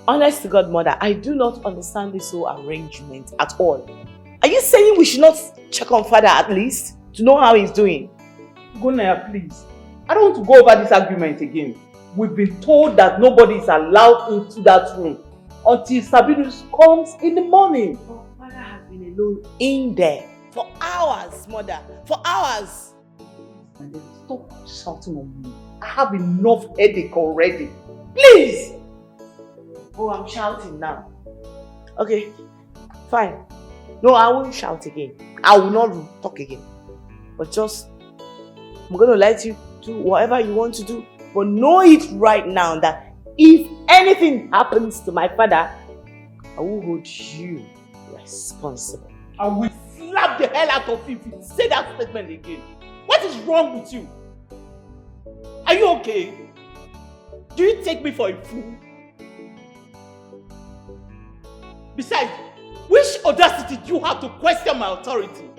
Honest to God, mother, I do not understand this whole arrangement at all. Are you saying we should not check on father at least to know how he's doing? Gonaya, please. I don't want to go over this argument again. We've been told that nobody is allowed into that room until Sabinus comes in the morning. Oh, father has been alone in there for hours, mother. For hours. And then stop shouting on me. I have enough headache already. Please! Oh, I'm shouting now. Okay, fine. No, I won't shout again. I will not talk again. But just, I'm going to let you do whatever you want to do. But know it right now that if anything happens to my father, I will hold you responsible. I will slap the hell out of you if you say that statement again. What is wrong with you? Are you okay? Do you take me for a fool? Besides, which audacity do you have to question my authority?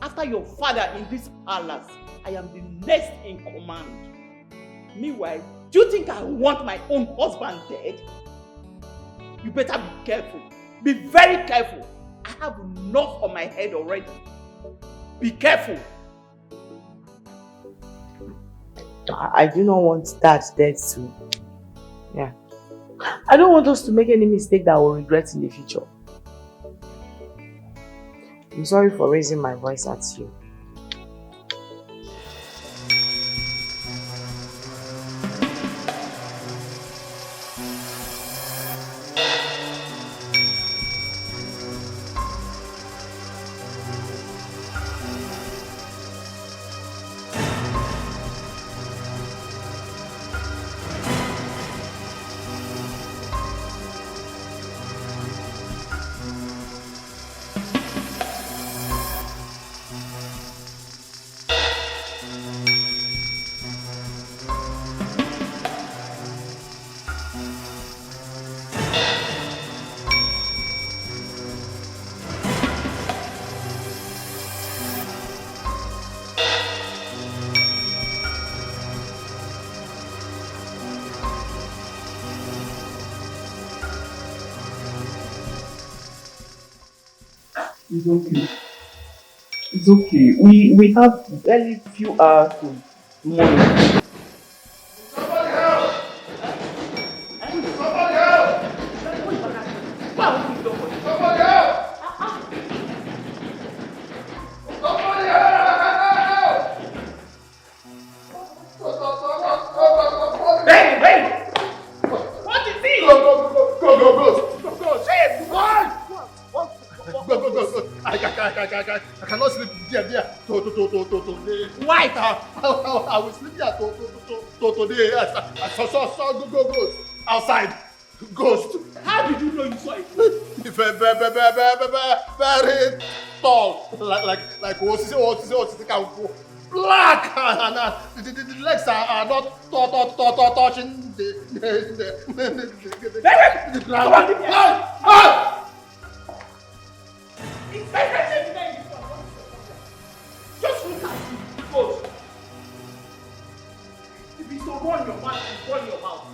After your father in this palace, I am the next in command. Meanwhile, do you think I want my own husband dead? You better be careful. Be very careful. I have enough on my head already. Be careful. I do not want that dead too. Yeah. I don't want us to make any mistake that we'll regret in the future. I'm sorry for raising my voice at you. It's okay. It's okay. We have very few hours to monitor. Somebody help! Somebody help! Somebody help! Somebody help! Hey! What is it? Go! Hey, what? Go. I cannot sleep there. Why? I will sleep there today. I saw go. Outside. Ghost. How did you know you saw it? Very tall. Like what can go. Black and the legs are not touching the ground. Just look at you, ghost. If you don't run your mouth, you run your mouth.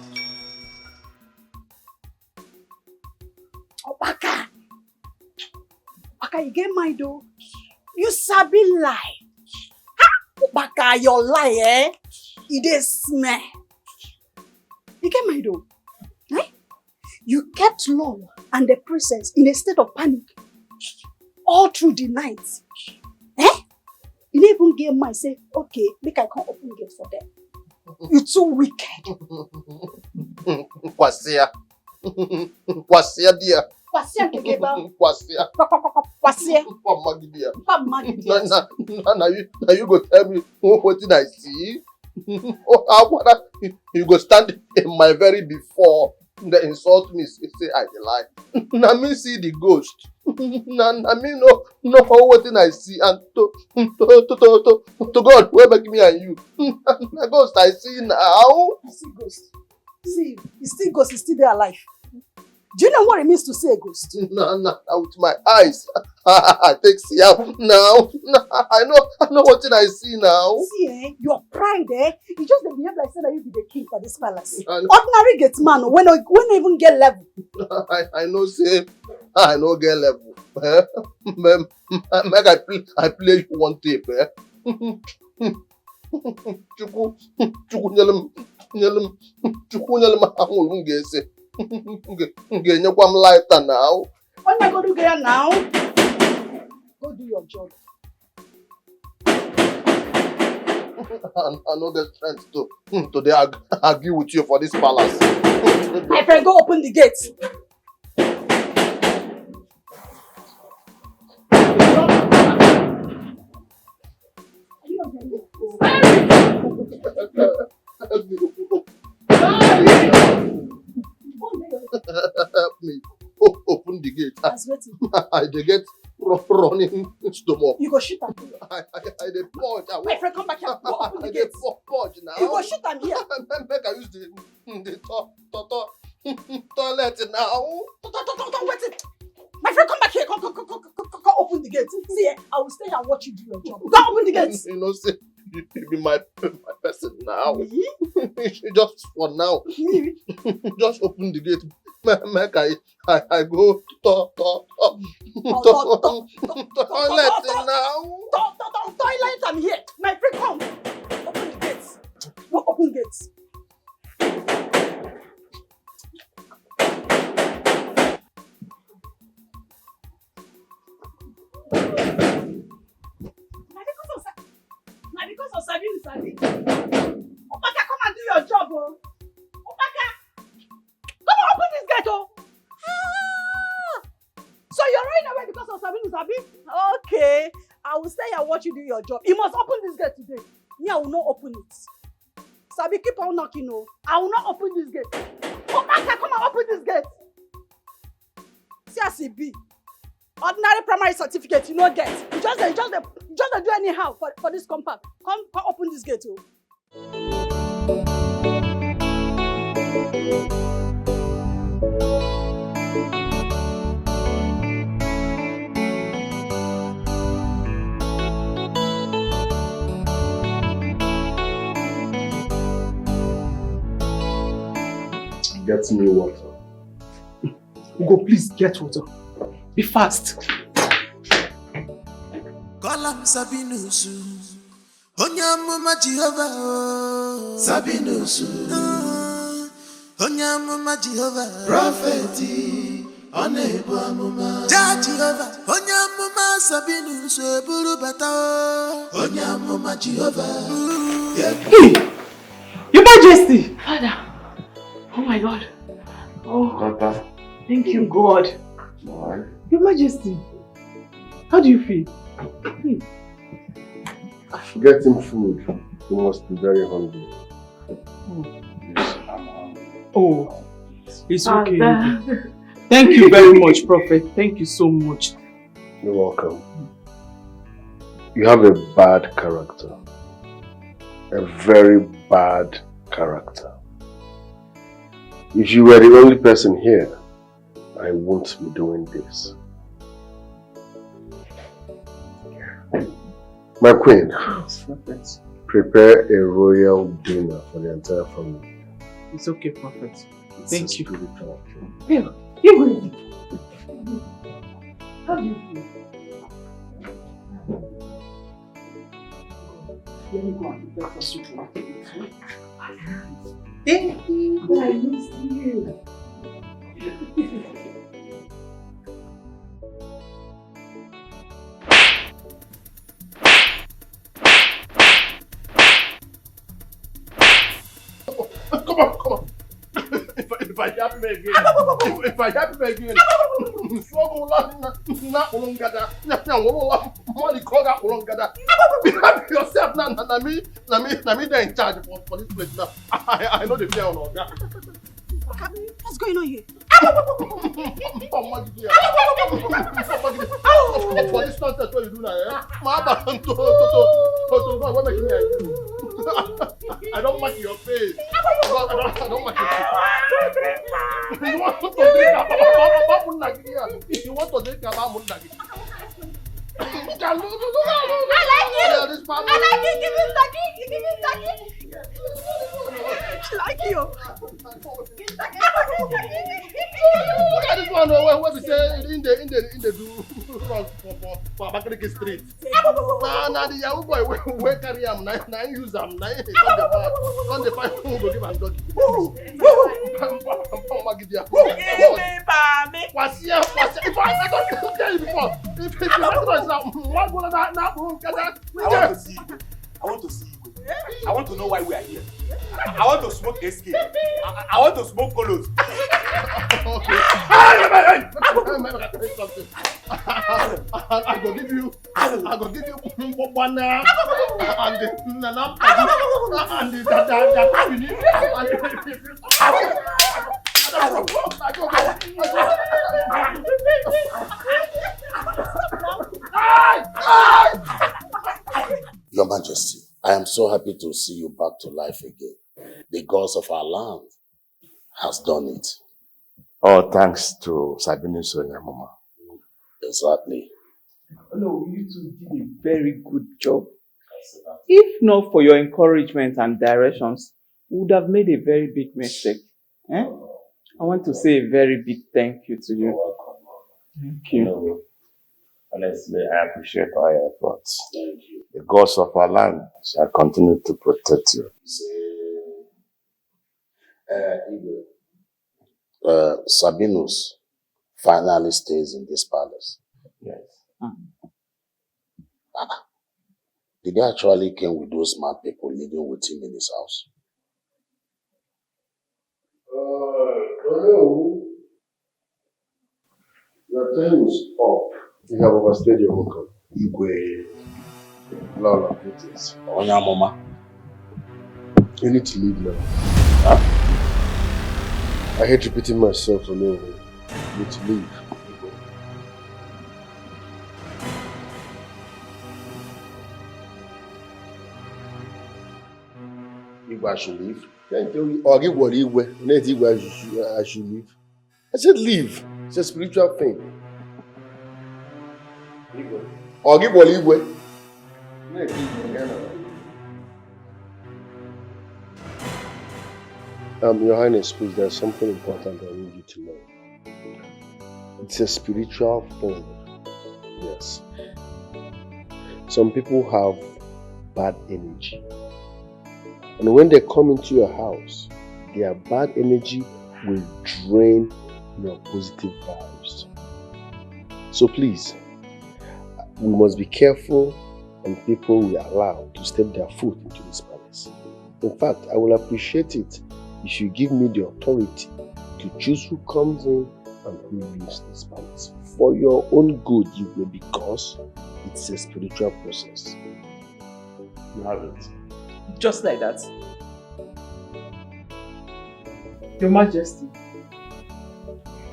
Obaka, you get mind though. You sabi lie. Ha! Obaka, your lie, eh? It is smell. You get mind though. Eh? You kept Lord and the princess in a state of panic all through the night. Eh? You didn't even get mind say, okay, make I come open gate for them. You too wicked. Kwasia dear. Kwasia together. Kwasia. Kwasia. Pamagidia. Pamagidia. Now you go tell me what did I see? You go stand in my very before. They insult me, say I lie. Now me see the ghost. Now me no what did I see and to God where make me and you. The ghost I see now. You see ghost. See, you still ghost, is still there alive. Do you know what it means to see a ghost? Nah, with my eyes. I take see out now. I know what I see now. See, your pride, you just behave like say that you be the king for this palace. Ordinary get man, when even get level. I know, say, I know get level. Make I play you one tape. Chuku nyelem ahụ m ga-ese. Ga-enyekwa m lighter now. What am I going to do here now? Go do your job. I no get strength to argue with you for this palace. My friend, go open the gate. Help me. Open the gate. I dey get running stomach. You go shoot am. I dey purge. My friend, come back here. Go open the gate. Purge now. You go shoot am here. Make I use the toilet now. Wait it. My friend, come back here. Come open the gate. See, I will stay here and watch you do your job. Go open the gate. You know, say you be my person now. Me? Just for now. Me? Just open the gate. Make I go toilet now. Toilet, I'm here. My friend, come. Open the gates. Go open the gates. Because of Sabinus, Abi. Opaka, come and do your job, oh. Opaka, come and open this gate, oh. So you're running away because of Sabinus, Abi? Okay, I will stay and watch you do your job. You must open this gate today. Me, I will not open it. Sabi, keep on knocking, oh. I will not open this gate. Opaka, come and open this gate. See as it be. Ordinary primary certificate, you no get. You just do anyhow for this compound. Come open this gate, oh. Get me water. Go, please get water. Be fast. Kolam Sabinus, Onyamuma Jehovah, Sabinus, Onyamuma Jehovah, Propheti, Onebamuma, Jehovah, Onyamuma Sabinus, Burubata, Onyamuma Jehovah. Hey, Your Majesty! Father! Oh my God. Oh, thank you, God. Why? Your Majesty, how do you feel? Getting food. You must be very hungry. Oh, it's okay. Thank you very much, Prophet. Thank you so much. You're welcome. You have a bad character. A very bad character. If you were the only person here, I won't be doing this. My queen, prepare a royal dinner for the entire family. It's okay, Prophet. Thank you. Spiritual. Here, you go. How do you feel? Let me go and prepare for soup. Thank you. But I miss you. Come on. If I happen again, if I happen again, be yourself now. Na me there in charge for this place now. I know the fear on Oga. What's going on here? For this nonsense what you do now, I don't match your face. I don't match your face. You want to drink about Mundagia? You want to drink about Mundagia? I like it! I like it! Give me Dikeh! Like you. Look at this one where we say in the do for Abakaliki Street. Now the young boy where carry him, now use him, now he come the find who go give him doggy. Was here. If I don't tell you before, if you don't know, what go now? I want to see you. I want to know why we are here. I want to smoke SK. I want to smoke colos. I go give you banana and the nana and the Your Majesty, I am so happy to see you back to life again. The gods of our land has done it. Oh, thanks to Sabinus and your mama. Exactly. No, you two did a very good job. If not for your encouragement and directions, we would have made a very big mistake. I want to say a very big thank you to you. Thank you. Honestly, I appreciate all your efforts. Thank you. The gods of our land shall continue to protect you. Sabinus finally stays in this palace. Yes. Did he actually came with those mad people living with him in his house? Your time is up. You have overstayed your welcome. Igwe. Lola, it is. Onyamoma. You need to leave now. Huh? I hate repeating myself for no reason. You need to leave. Igwe, I should leave. Or give what Igwe. Let Igwe I should leave. I said leave. It's a spiritual thing. Igwe. Or give what Igwe. Your Highness, please, there's something important I need you to know. It's a spiritual thing. Yes. Some people have bad energy. And when they come into your house, their bad energy will drain your positive vibes. So please, we must be careful on people we allow to step their foot into this palace. In fact, I will appreciate it if you give me the authority to choose who comes in and who leaves this palace. For your own good, you will, because it's a spiritual process. You have it. Just like that. Your Majesty,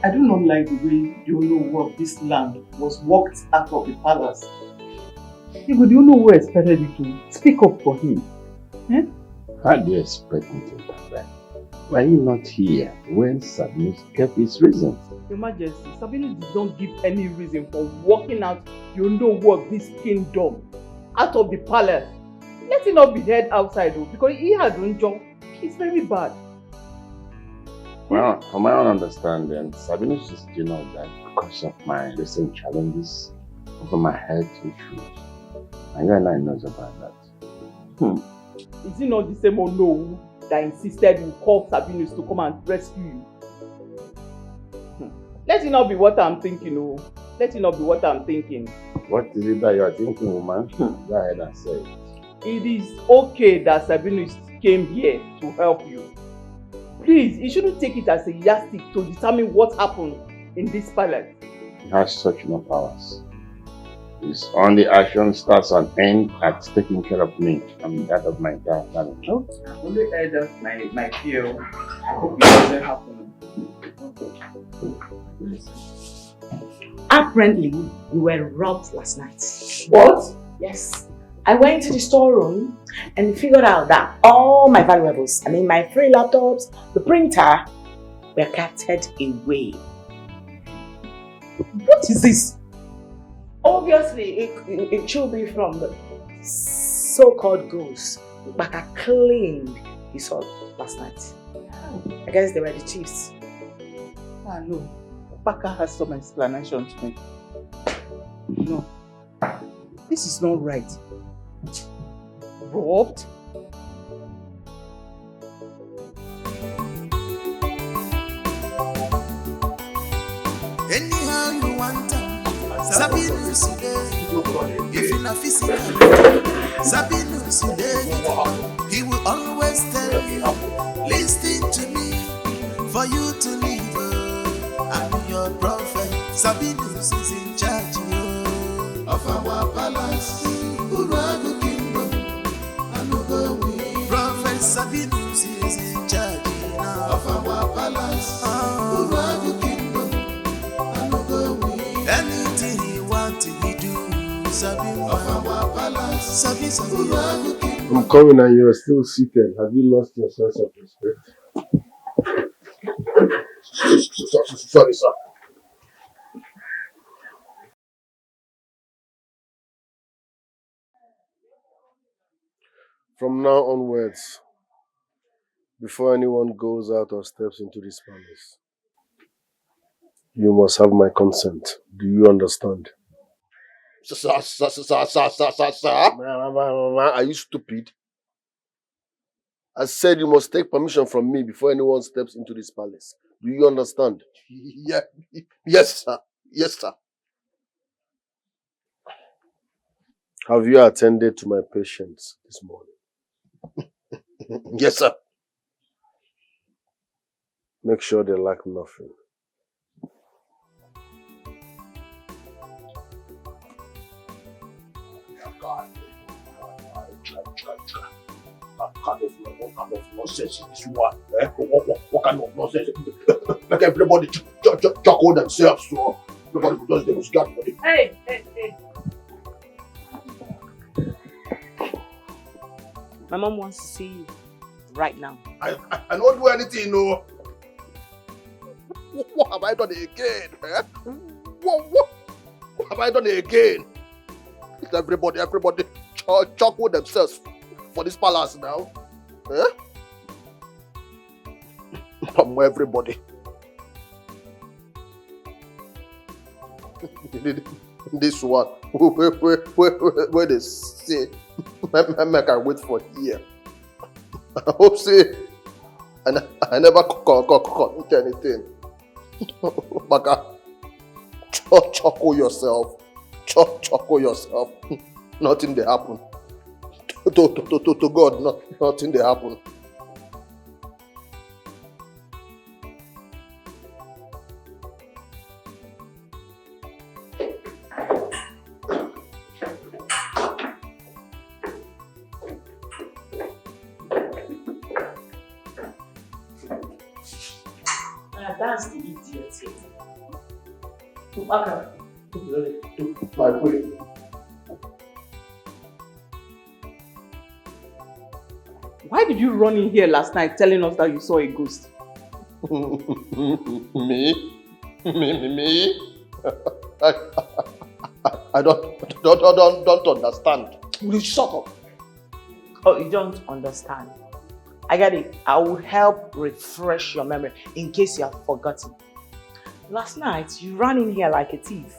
I do not like the way the owner of this land was walked out of the palace. Even the owner who expected you to speak up for him. How do you expect me to do that? Were you not here when Sabinus gave his reasons? Your Majesty, Sabinus did not give any reason for walking out the owner of this kingdom out of the palace. Let it not be heard outside though, because he had own job. It's very bad. Well, from my own understanding, Sabinus is doing all that because of my recent challenges over my health issues. And you and I knows about that. Is it not the same Ono that insisted you call Sabinus to come and rescue you? Let it not be what I'm thinking, oh. Let it not be what I'm thinking. What is it that you are thinking, woman? Go ahead and say it. It is okay that Sabinus came here to help you. Please, you shouldn't take it as a yardstick to determine what happened in this palace. He has such no powers. His only action starts and ends at taking care of me and that of my entire family. No, I've only heard that my fear. I hope it doesn't happen. Apparently, we were robbed last night. What? Yes. I went to the storeroom and figured out that all my valuables, my 3 laptops, the printer, were carted away. What is this? Obviously, it should be from the so-called ghosts Baka claimed he saw last night. I guess they were the chiefs. Ah, no. Baka has some explanation to make. No. This is not right. Robbed? Anyhow you want Sabinus if in a physical Sabinus he will always tell you, listen to me for you to live. I'm your prophet. Sabinus is in charge of our palace, Uragu kingdom, and Ugo. Prophet Sabinus is in charge now of our palace, Uragu kingdom, and Ugo. Anything he wants, he do. Sabin of our palace, Uragu kingdom. I'm coming and you are still seated. Have you lost your sense of respect? Sorry, sir. From now onwards, before anyone goes out or steps into this palace, you must have my consent. Do you understand? Sir. Are you stupid? I said you must take permission from me before anyone steps into this palace. Do you understand? Yeah. Yes, sir. Yes, sir. Have you attended to my patients this morning? Yes, sir. Make sure they lack nothing. What kind of nonsense is this one? What kind of nonsense? Make everybody chuckle themselves, so nobody will just demonstrate for it. Hey. My mom wants to see you right now. I don't do anything, no. What have I done again? Eh? What have I done again? Everybody chuckle themselves for this palace now. Eh? Everybody. This one, where they say, make I wait for here. I hope say, I never commit anything. Baka, chuckle yourself. Chuckle yourself. Nothing they happen. To God, nothing they happen. That's the idiot here. Why did you run in here last night telling us that you saw a ghost? Me? I don't understand. Will you shut up? Oh, you don't understand. I get it. I will help refresh your memory in case you have forgotten. Last night, you ran in here like a thief,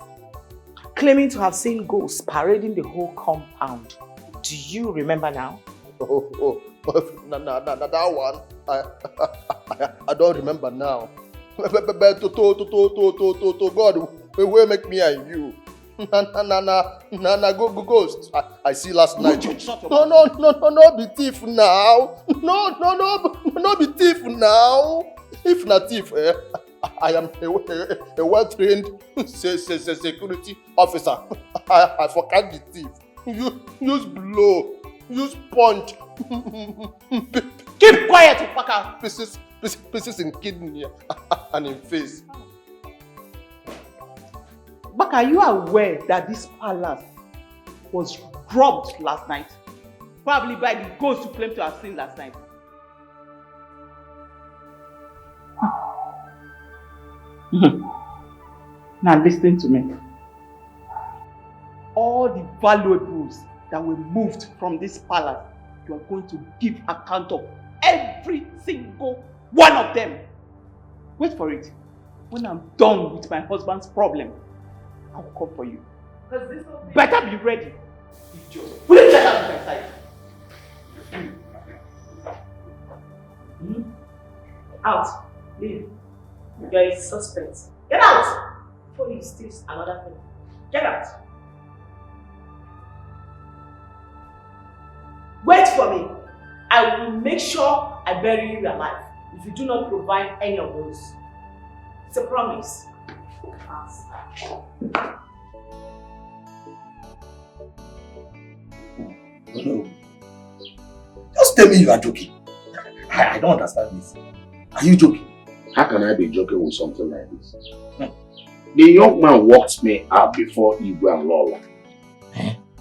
claiming to have seen ghosts parading the whole compound. Do you remember now? That one, I don't remember now. But to God, where make me and you? Go ghost. I see last night. No, be thief now. No, be thief now. If not thief, I am a well-trained security officer. I forgot the thief. Use blow, use punch. Keep quiet, Upaka. Pieces in kidney and in face. Baka, are you aware that this palace was robbed last night? Probably by the ghost you claim to have seen last night. Now listen to me. All the valuables that were moved from this palace, you are going to give account of every single one of them. Wait for it. When I'm done with my husband's problem, I'll come for you. Better be ready. Put it out of my sight. Out. Leave. You're a suspect. Get out! Before you steal another thing. Get out. Wait for me. I will make sure I bury you alive if you do not provide any of those. It's a promise. No. Just tell me you are joking. I don't understand this. Are you joking? How can I be joking with something like this? The young man walked me out before Igwe and Lola.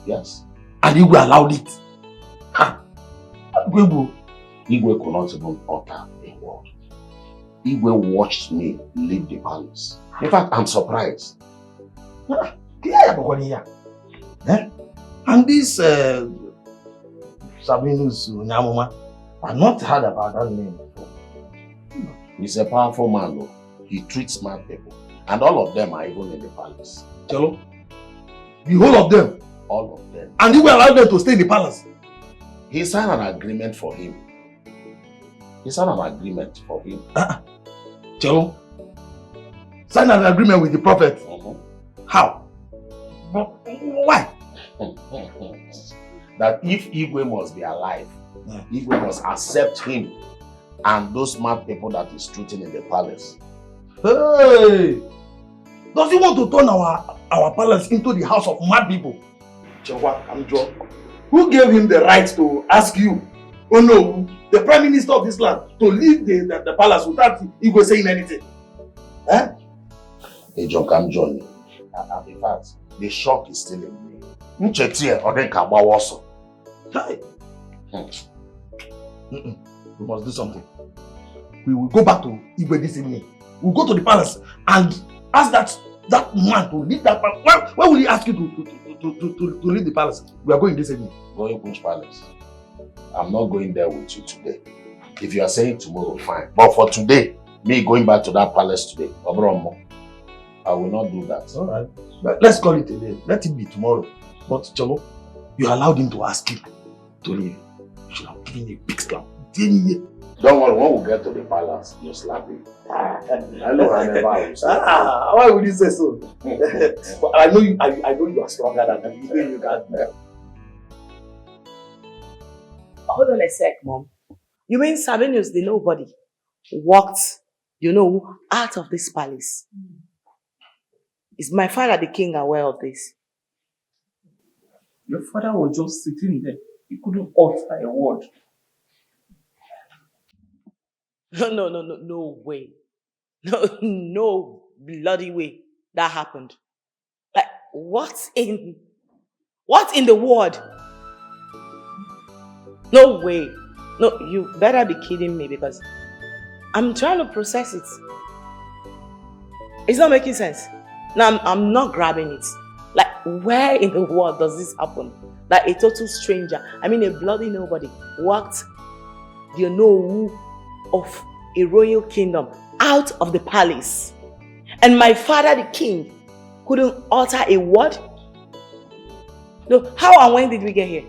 Yes. And Igwe allowed it? Igwe could not even utter a word. Igwe watched me leave the palace. In fact, I'm surprised. And this Sabinus Nyamuma, I've not heard about that name before. He's a powerful man, though. He treats smart people. And all of them are even in the palace. Chelo? The whole of them? All of them. And you will allow them to stay in the palace? He signed an agreement for him. Chelo? Sign an agreement with the prophet? How? But why? That if Igwe must be alive, Igwe must accept him and those smart people that he's treating in the palace. Hey! Does he want to turn our palace into the house of mad people? Who gave him the right to ask you, oh no, the Prime Minister of this land, to leave the palace without Igwe saying anything? Eh? Hey, John, come join me. In fact, the shock is still in me. We must do something. We will go back to Igwe this evening. We'll go to the palace and ask that man to leave that palace. Why will he ask you to leave the palace? We are going this evening. Going which palace? I'm not going there with you today. If you are saying tomorrow, fine. But for today, me going back to that palace today, I will not do that. Alright. But let's call it today. Let it be tomorrow. But Cholo, you allowed him to ask you to leave. You should have given a big slap. Don't worry, when we get to the palace, you'll slap him. I know I never will slap why would you say so? I know you are stronger than me. You can. Hold on a sec, Mom. You mean Sabinus, the nobody, walked, out of this palace? Is my father, the king, aware of this? Your father was just sitting there. He couldn't utter a word. No way. No bloody way that happened. Like, what in the world? No way. No, you better be kidding me because I'm trying to process it. It's not making sense. Now, I'm not grabbing it. Like, where in the world does this happen? Like a total stranger, a bloody nobody, walked of a royal kingdom out of the palace. And my father, the king, couldn't utter a word? No, how and when did we get here?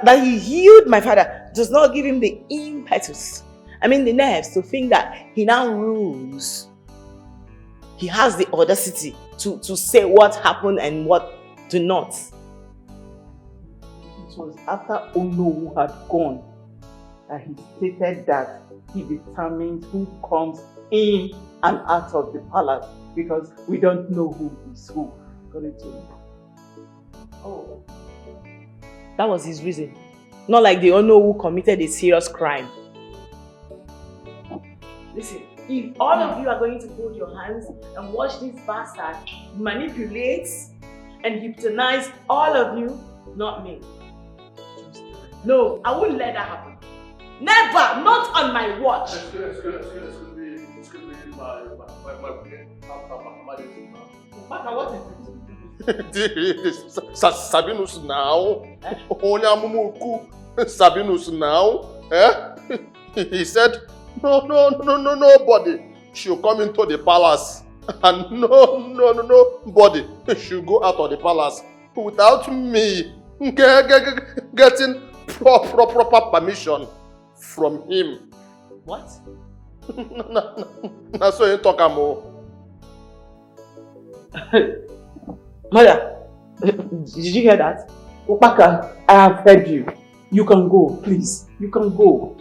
That he healed my father does not give him the impetus, the nerves to think that he now rules. He has the audacity to say what happened and what do not. It was after Ono had gone that he stated that he determines who comes in and out of the palace because we don't know who is who. Oh. That was his reason. Not like the Ono who committed a serious crime. Listen, if all of you are going to hold your hands and watch this bastard manipulate and hypnotize all of you, not me. No, I won't let that happen. Never! Not on my watch! Excuse clean my Papa, what is this Sabinus now. Onyamuku Sabinus now. He said, nobody should come into the palace, and nobody should go out of the palace without me getting proper permission from him. What? That's what you talk about. Mother, did you hear that? Opaka, I have heard you. You can go, please. You can go.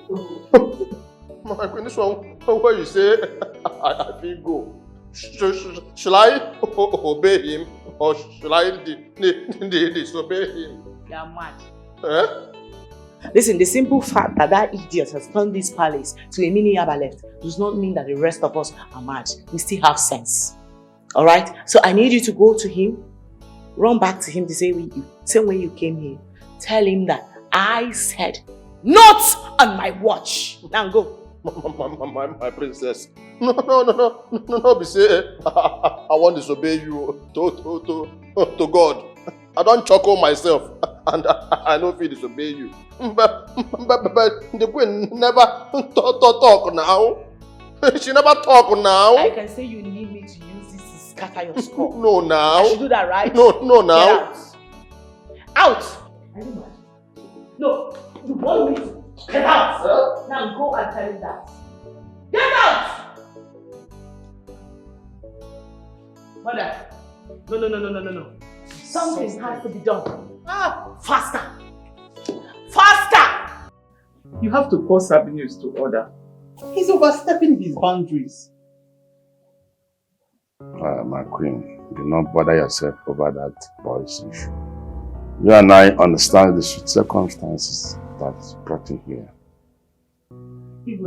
My goodness, what you say, I feel go. Shall I obey him or shall I disobey him? You are mad. Listen, the simple fact that that idiot has turned this palace to a mini Yaba left does not mean that the rest of us are mad. We still have sense. Alright? So I need you to go to him, run back to him the same way you came here. Tell him that I said, not on my watch. Now go. My princess. No, be say I want to disobey you to God. I don't chuckle myself and I don't feel disobey you. But the queen never talk now. She never talk now. I can say you need me to use this to scatter your skull. No, now. I should do that, right? No, now. Get out. Are you mad? No, you want me to get out. Sir? Now go and tell him that. Get out! Mother, no. Something has to be done. Faster! Faster! You have to call Sabinus to order. He's overstepping his boundaries. My queen, do not bother yourself over that boy's issue. You and I understand the circumstances that brought him here.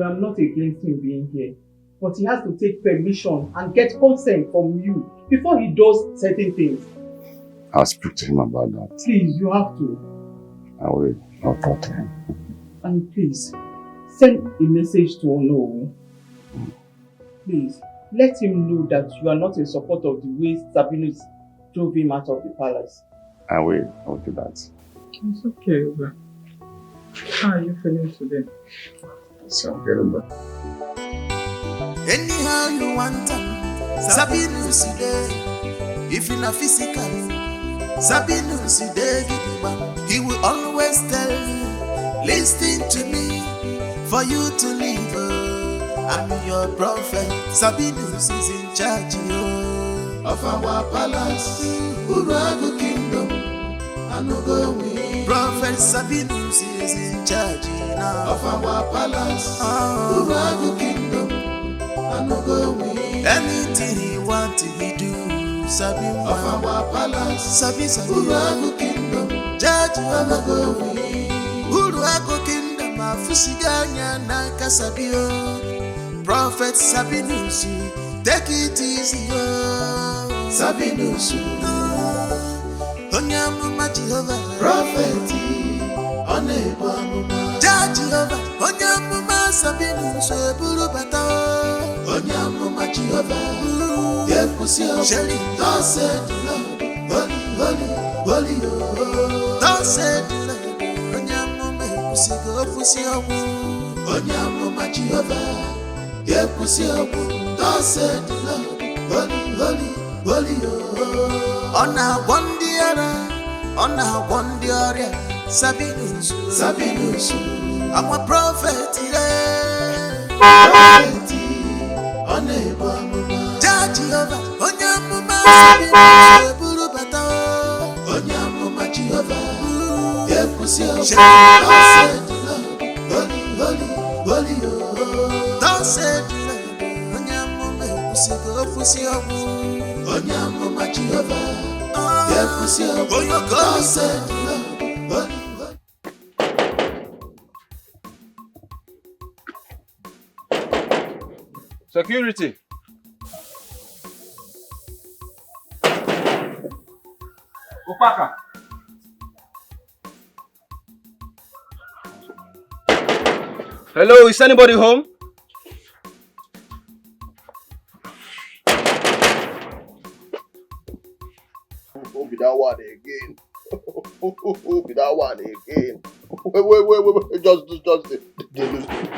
I'm not against him being here, but he has to take permission and get consent from you before he does certain things. I'll speak to him about that. Please, you have to. I will. I'll talk to him. And please, send a message to Ono. Please, let him know that you are not in support of the way Sabinus drove him out of the palace. I will do that. It's okay, Oba. How are you feeling today? So I'm getting better. Anyhow you want Sabinus today. If you're not physical, Sabinus today. He will always tell you, listen to me, for you to live. I'm your prophet. Sabinus is in charge of our palace, Urago kingdom. And no go away. Prophet Sabinus is in charge now of our palace, Urago kingdom. And no go away. Anything he want he do. Sabinus of our palace, Urago kingdom. Judge and no go away. Urago kingdom. Afusiganya na kasabio. Prophet Sabinus, take it easy, Sabinus. Onyamuma Jehovah, prophet, Oneba, Jehovah, Onyamuma Sabinus, Burubata, Onyamuma Jehovah, Yepusia, Shelly, thus said the Lord, holy, thus said the Lord, Onyamuma Pusigo, Pusia, Onyamuma Jehovah, Yepusia, thus said the Lord, holy, on a one dear, Sabinus, I'm a prophet, Jehovah, Onyamuma, Sabinus, Burubata, Onyamuma, Jehovah, Yepusia, holy, thus said the Lord, Onyamuma, Pusigo, Onyamuma, Jehovah. Security. Opaka. Hello, is anybody home? Who be that one again? Who be that one again? Wait. Just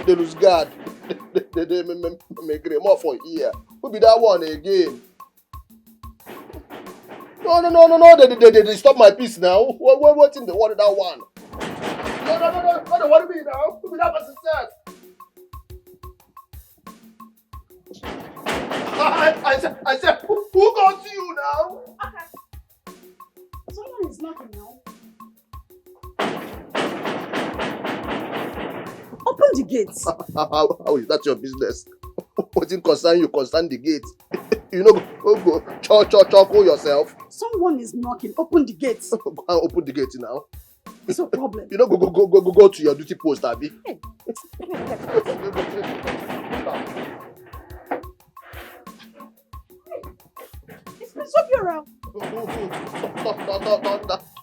they lose guard. They make more for here. Who be that one again? No. They stop my peace now. What in the water that one? No. Don't worry me now. Who be that person said? I said, who got to you now? Okay. Someone is knocking now. Open the gates. How is that your business? What in concern you concern the gate? You know, go choco yourself. Someone is knocking. Open the gates. Go and open the gate now. It's no problem. You know, go to your duty post, Abby. Hey. It's Prince Obiora.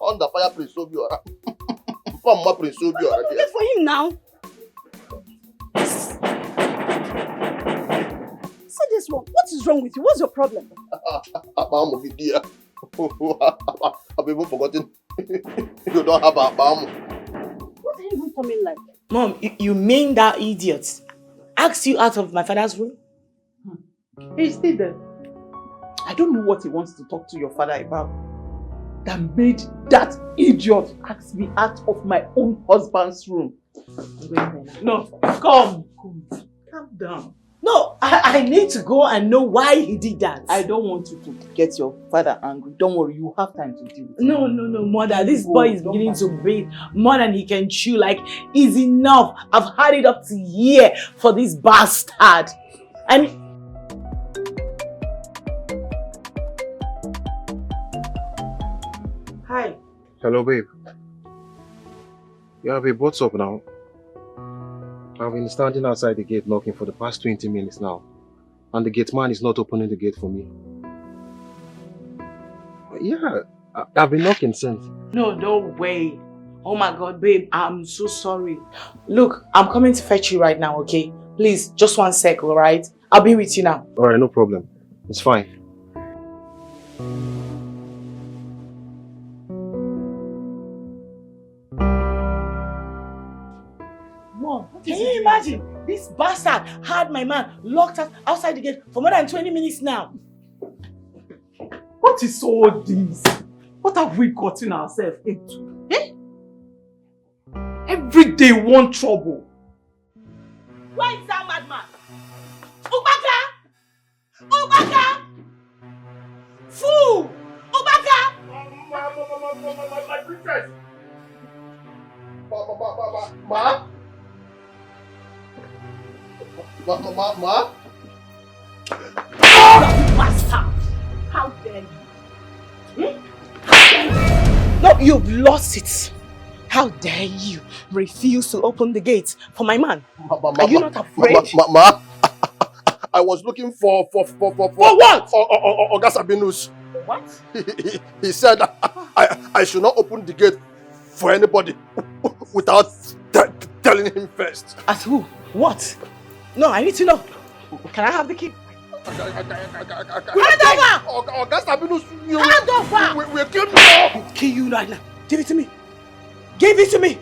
On the fire, Prince Obiora. Mama, Prince Obiora. Wait for him now. Say this one. What is wrong with you? What's your problem? Mom, dear. I've even forgotten. You don't have a mom. What are you even coming like? Mom, you mean that idiot asked you out of my father's room? He's still there. I don't know what he wants to talk to your father about. That made that idiot ask me out of my own husband's room. No, come. Calm down. No, I need to go and know why he did that. I don't want you to get your father angry. Don't worry, you have time to deal with it. No, mother. This boy is beginning to breathe more than he can chew. Like, it's enough. I've had it up to here for this bastard. And hi. Hello, babe. Yeah, babe, what's up now? I've been standing outside the gate knocking for the past 20 minutes now. And the gate man is not opening the gate for me. Yeah, I've been knocking since. No way. Oh my God, babe, I'm so sorry. Look, I'm coming to fetch you right now, okay? Please, just 1 sec, alright? I'll be with you now. Alright, no problem. It's fine. Mom, can you imagine? This bastard had my man locked up outside the gate for more than 20 minutes now. What is all this? What have we gotten ourselves into? Eh? Every day one trouble. Where is that madman? Ubaka! Fool! Ubaka! My princess! Ma? Bastard! How dare you? No, you've lost it. How dare you refuse to open the gate for my man? Are you not afraid? Ma, I was looking for what? Oga Sabinus. What? He said I should not open the gate for anybody without telling him first. As who? What? No, I need to know. Can I have the key? Hand over! Oga Sabinus, hand over! We'll kill you. Kill you right now. Give it to me. Give it to me.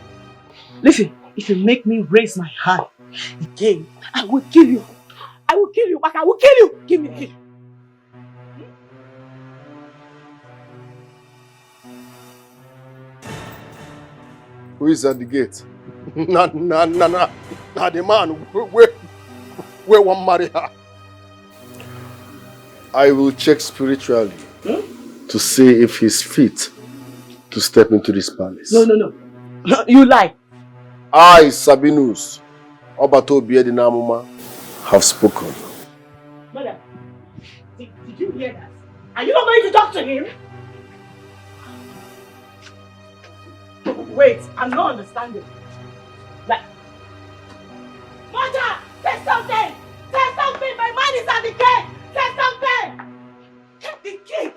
Listen, if you make me raise my hand again, I will kill you. I will kill you, Baka. I will kill you. Give me the key. Who is at the gate? Nah, the man where one marry her. I will check spiritually to see if he's fit to step into this palace. No, you lie. I, Sabinus, Obato Biedinamuma, have spoken. Mother, did you hear that? Are you not going to talk to him? Wait, I'm not understanding. Like, Mother, say something! Say something! My mind is at the gate! Say something! Get the key!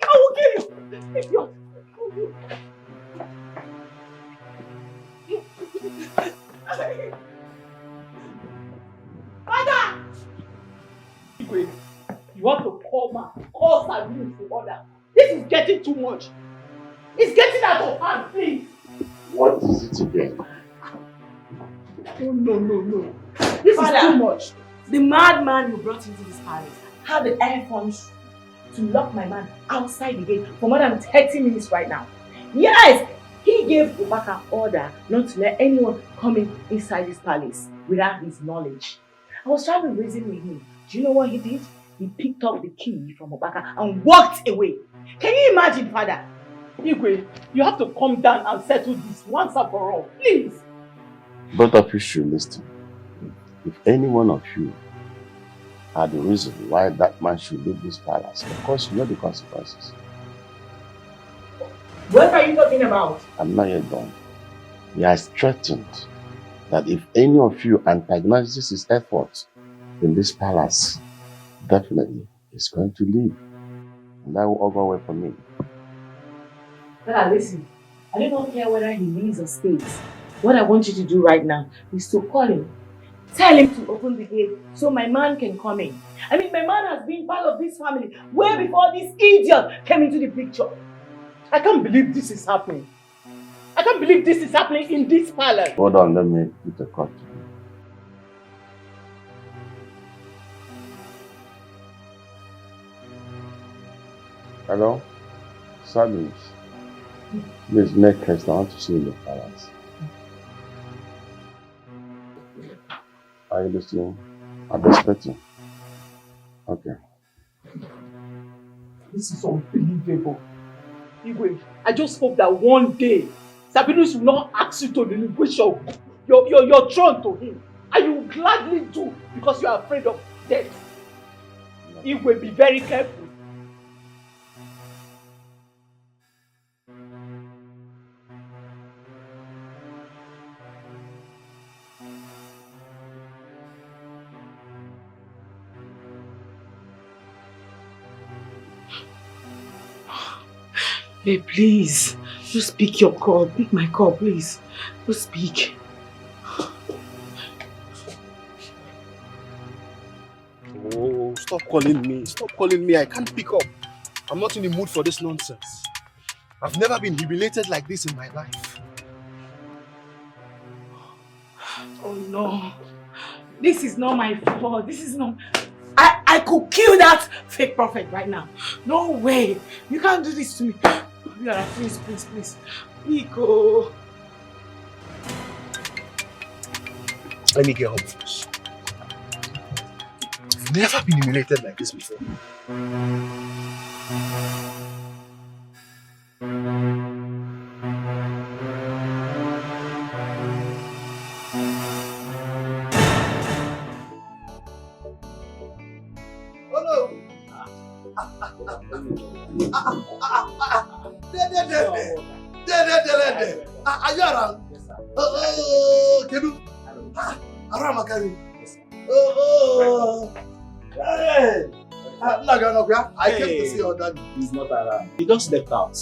I will kill you! Idiot! Father! You You want to call Sabinus to order. This is getting too much. It's getting out of hand, please. What is it again? No. This Father, is too much. The madman you brought into this palace had the air funds to lock my man outside the gate for more than 30 minutes right now. Yes, he gave Obaka order not to let anyone come inside this palace without his knowledge. I was trying to reason with him. Do you know what he did? He picked up the key from Obaka and walked away. Can you imagine, Father? Igwe, you have to calm down and settle this once and for all, please. Both of you should listen. If any one of you had the reason why that man should leave this palace, of course you know the consequences. What are you talking about? I'm not yet done. He has threatened that if any of you antagonizes his efforts in this palace, definitely he's going to leave. And that will all go away from me. Father, listen. I do not care whether he leaves or stays. What I want you to do right now is to call him. Tell him to open the gate so my man can come in. I mean, my man has been part of this family way before this idiot came into the picture. I can't believe this is happening. I can't believe this is happening in this palace. Hold on, let me put a cut to you. Hello? Sabinus. Please make haste. I want to see the palace. Are you listening? I'm expecting. Okay. This is unbelievable. Igwe, I just hope that one day Sabinus will not ask you to relinquish your throne to him. And you will gladly do because you are afraid of death. Igwe, be very careful. Babe, please. Just pick your call. Pick my call, please. Just speak. Oh, stop calling me. Stop calling me. I can't pick up. I'm not in the mood for this nonsense. I've never been humiliated like this in my life. Oh no. This is not my fault. This is not... I could kill that fake prophet right now. No way. You can't do this to me. Please, please, please. Nico. Let me get home first. I've never been humiliated like this before. Are you around? Oh, Kedu. Around Makari. Oh. Hey. I came to see your daddy. He's not around. He just left out.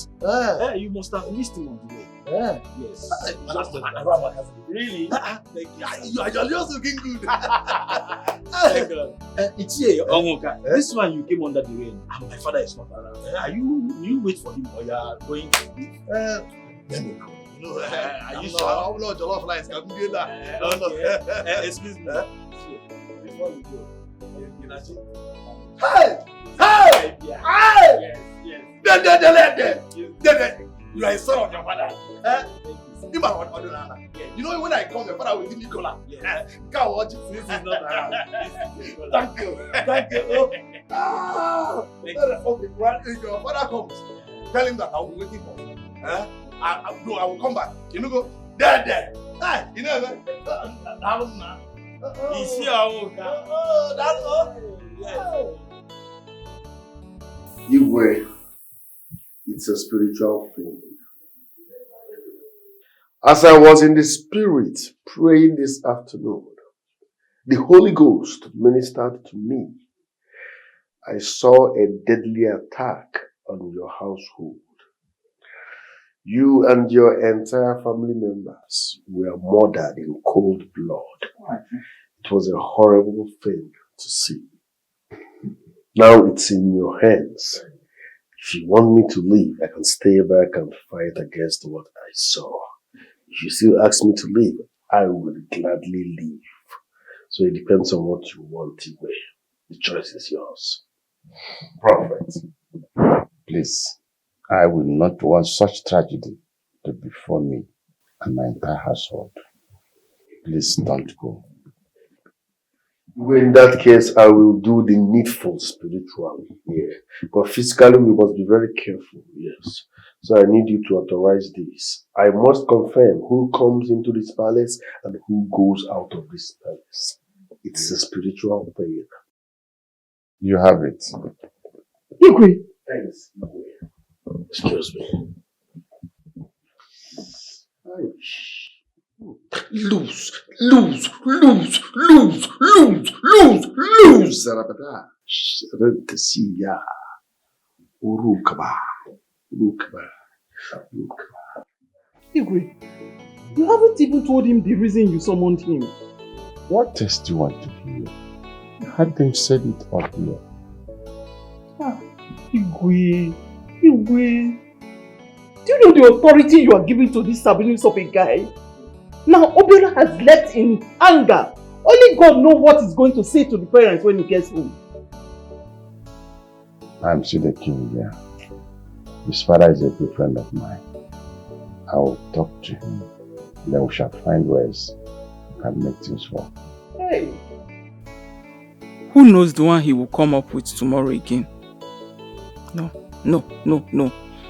You must have missed him on the way. Yes. Really? You're just looking good. It's here, Omoka. This one you came under the rain, and my father is not around. Are you wait for him or you are going to leave? Let me go. No, are you sure? How long your love lines can do that? Excuse me. Before you go, you know, hey! You are a son of your father. You know when I come, your father will give me cola. Go watch it. This is not around. Thank you. Okay, if your father comes, tell him that I will be waiting for him. I will come back. You know, go there. Hey, you know, He's here, that's all. Igwe, it's a spiritual thing. As I was in the spirit praying this afternoon, the Holy Ghost ministered to me. I saw a deadly attack on your household. You and your entire family members were murdered in cold blood. It was a horrible thing to see. Now it's in your hands. If you want me to leave, I can stay back and fight against what I saw. If you still ask me to leave, I will gladly leave. So it depends on what you want, Igwe. The choice is yours. Prophet, please, I will not want such tragedy to befall me and my entire household. Please don't go. In that case, I will do the needful spiritually here. But physically, we must be very careful, yes. So I need you to authorize this. I must confirm who comes into this palace and who goes out of this palace. It's a spiritual thing. You have it. Igwe. Thanks, Igwe. Excuse me. Lose, Zarabada. Sarantasiya. Urukaba. Igwe, you haven't even told him the reason you summoned him. What test do you want to hear? You had them said it up here. Igwe. Do you know the authority you are giving to this Sabinus of a guy? Now Obiora has left in anger. Only God knows what he's going to say to the parents when he gets home. I'm still the king here. His father is a good friend of mine. I will talk to him. Then we shall find ways we can make things work. Hey. Who knows the one he will come up with tomorrow again? No.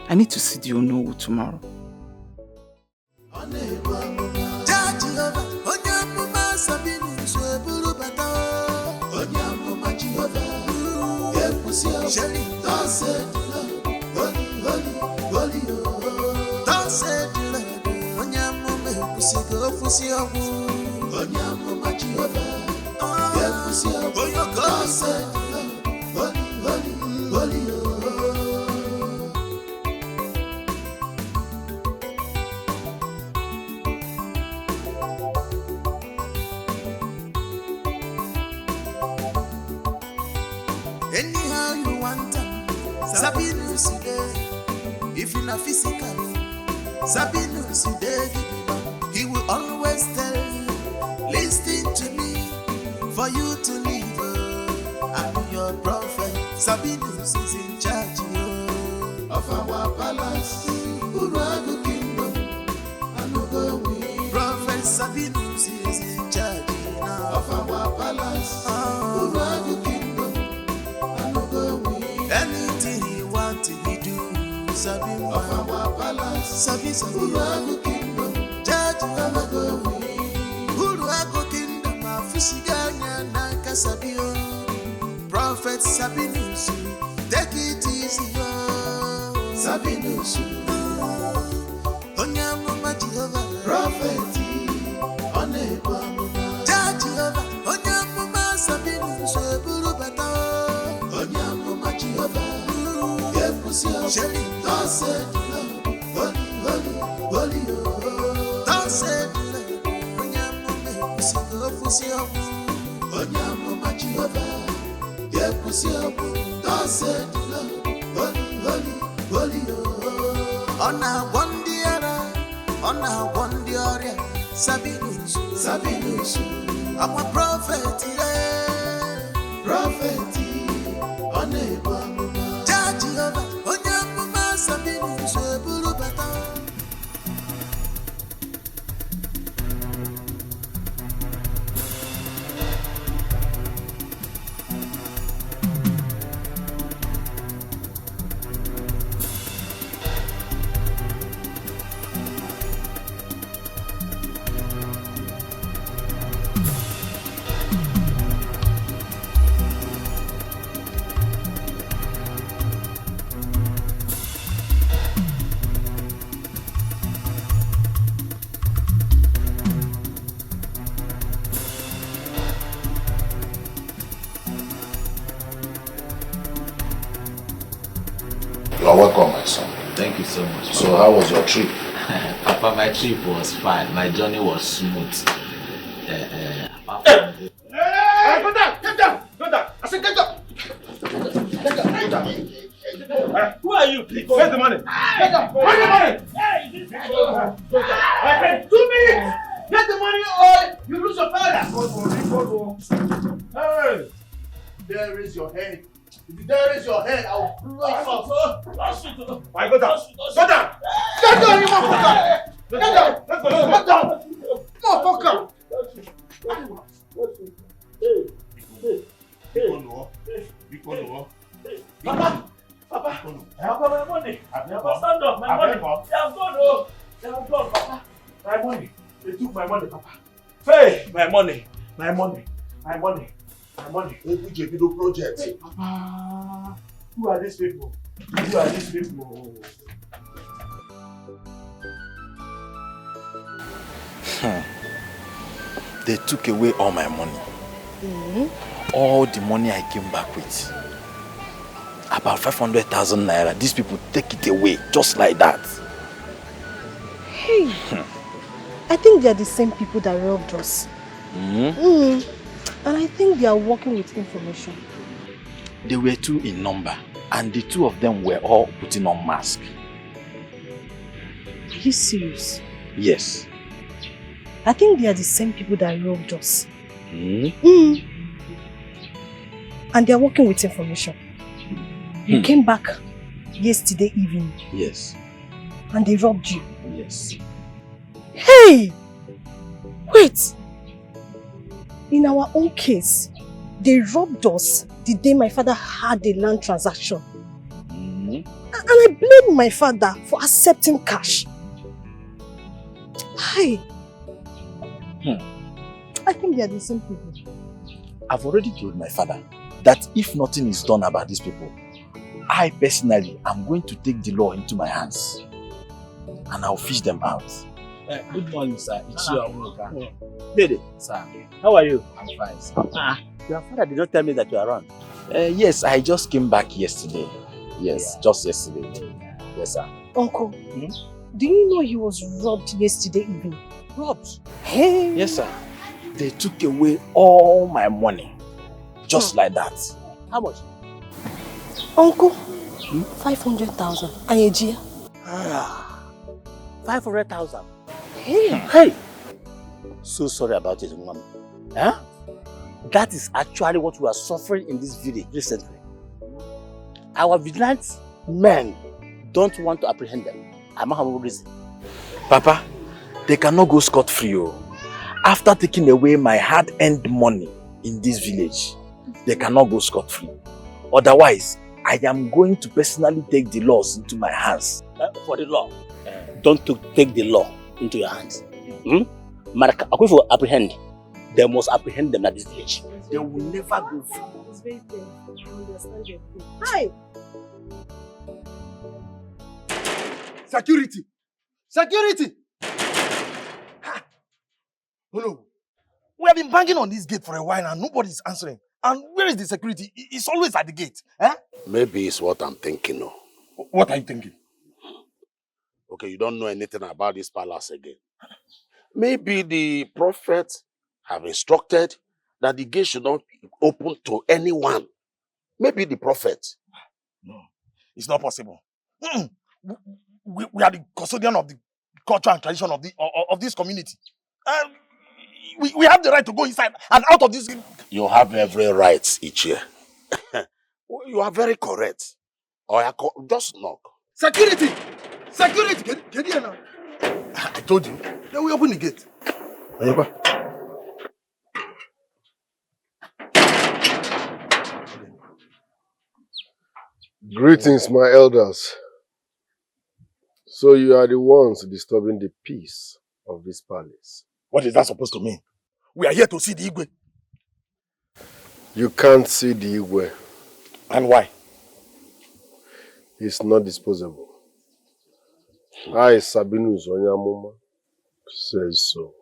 I need to see the Onowu tomorrow. Anyhow you want them, Sabinus if you're not physical, Sabinus he will always tell you, listen to me, for you to live. I'm your prophet, Sabinus is in charge of our palace, Urago kingdom, and Ugo. Prophet Sabinus is in charge now of our palace, Urago kingdom. Anything he want to do, Sabi of our palace, Sabi Urago kingdom, Judge Urago, Urago kingdom, Fisiganya Nanka Sabio, Prophet Sabinus, take it easy, Sabinus, Onyamuma Jehovah, Prophet, Oneba, Judge Jehovah, Onyamuma Sabinus, Burubata. Shelly, don't say holy, don't say Onyamo pussy Onyamo Jehovah, yeah pussy don't say holy. On a one diara, Sabinus, I'm a prophet, on a woman, Judge Jehovah. You're welcome, my son. Thank you so much. So how was your trip? Papa, my trip was fine. My journey was smooth. Go down! I said get up! Who are you? Where's the money? Get up! Where's the money? I said 2 minutes! Get the money or you lose your father! Hey! There is your head. If there is your head, I'll blow it off. I go down. Go down! Get down, you motherfucker! Get down! Let's go. Get down! Motherfucker! Papa, my money. Papa, stand up. My money. They have gone, oh. They have gone, Papa. My money. They took my money, Papa. Hey, my money. My money. My money. My money. Video project. Hey, Papa. Who are these people? Who are these people? They took away all my money. All the money I came back with. About 500,000 naira. These people take it away just like that. Hey, I think they are the same people that robbed us. And I think they are working with information. They were 2 in number, and the 2 of them were all putting on masks. Are you serious? Yes. I think they are the same people that robbed us. And they are working with information. You came back yesterday evening. Yes. And they robbed you. Yes. Hey! Wait! In our own case, they robbed us the day my father had a land transaction. And I blame my father for accepting cash. Hey! I think they are the same people. I've already told my father that if nothing is done about these people, I personally am going to take the law into my hands and I'll fish them out. Good morning, sir. It's your worker. Dede, sir. How are you? I'm fine, sir. Your father did not tell me that you are around. Yes, I just came back yesterday. Yes, just yesterday. Yes, sir. Uncle, do you know he was robbed yesterday evening? Robbed? Hey! Yes, sir. They took away all my money. Just like that. How much? Uncle, 500,000. Ayejia. 500,000. Hey! So sorry about it, Mom. That is actually what we are suffering in this village recently. Our vigilante men don't want to apprehend them. I'm not reason. Papa, they cannot go scot-free. After taking away my hard-earned money in this village, they cannot go scot-free. Otherwise, I am going to personally take the laws into my hands. For the law, don't take the law into your hands. Maraka, if you apprehend, they must apprehend them at this village. They will never go free. It's very painful. I understand your pain. Hi! Security! Security! Oh no. We have been banging on this gate for a while and nobody is answering. And where is the security? It's always at the gate. Maybe it's what I'm thinking of. What are you thinking? Okay, you don't know anything about this palace again. Maybe the prophets have instructed that the gate should not be open to anyone. Maybe the prophet. No, it's not possible. We are the custodian of the culture and tradition of this community. We have the right to go inside and out of this. You have every right, Ichie. You are very correct. Just knock. Security! Security! Get here now. I told you. Then we open the gate. Greetings, my elders. So you are the ones disturbing the peace of this palace. What is that supposed to mean? We are here to see the Igwe. You can't see the Igwe. And why? He's not disposable. I, Sabinus Onyamuma, says so.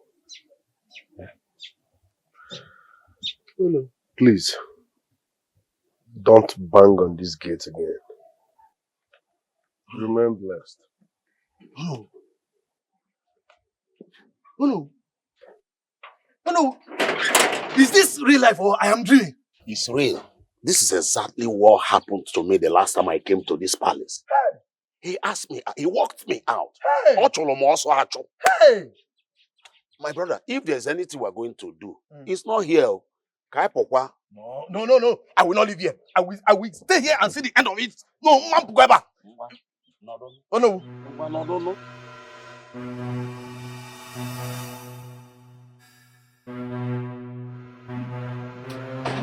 Please, don't bang on this gate again. Remain blessed. Oh no. Oh no. Is this real life or I am dreaming? It's real. This is exactly what happened to me the last time I came to this palace. He asked me, he walked me out. Hey! My brother, if there's anything we're going to do, it's not here. Kai Pokwa. No. I will not leave here. I will stay here and see the end of it. No, man, go back. Oh no. No.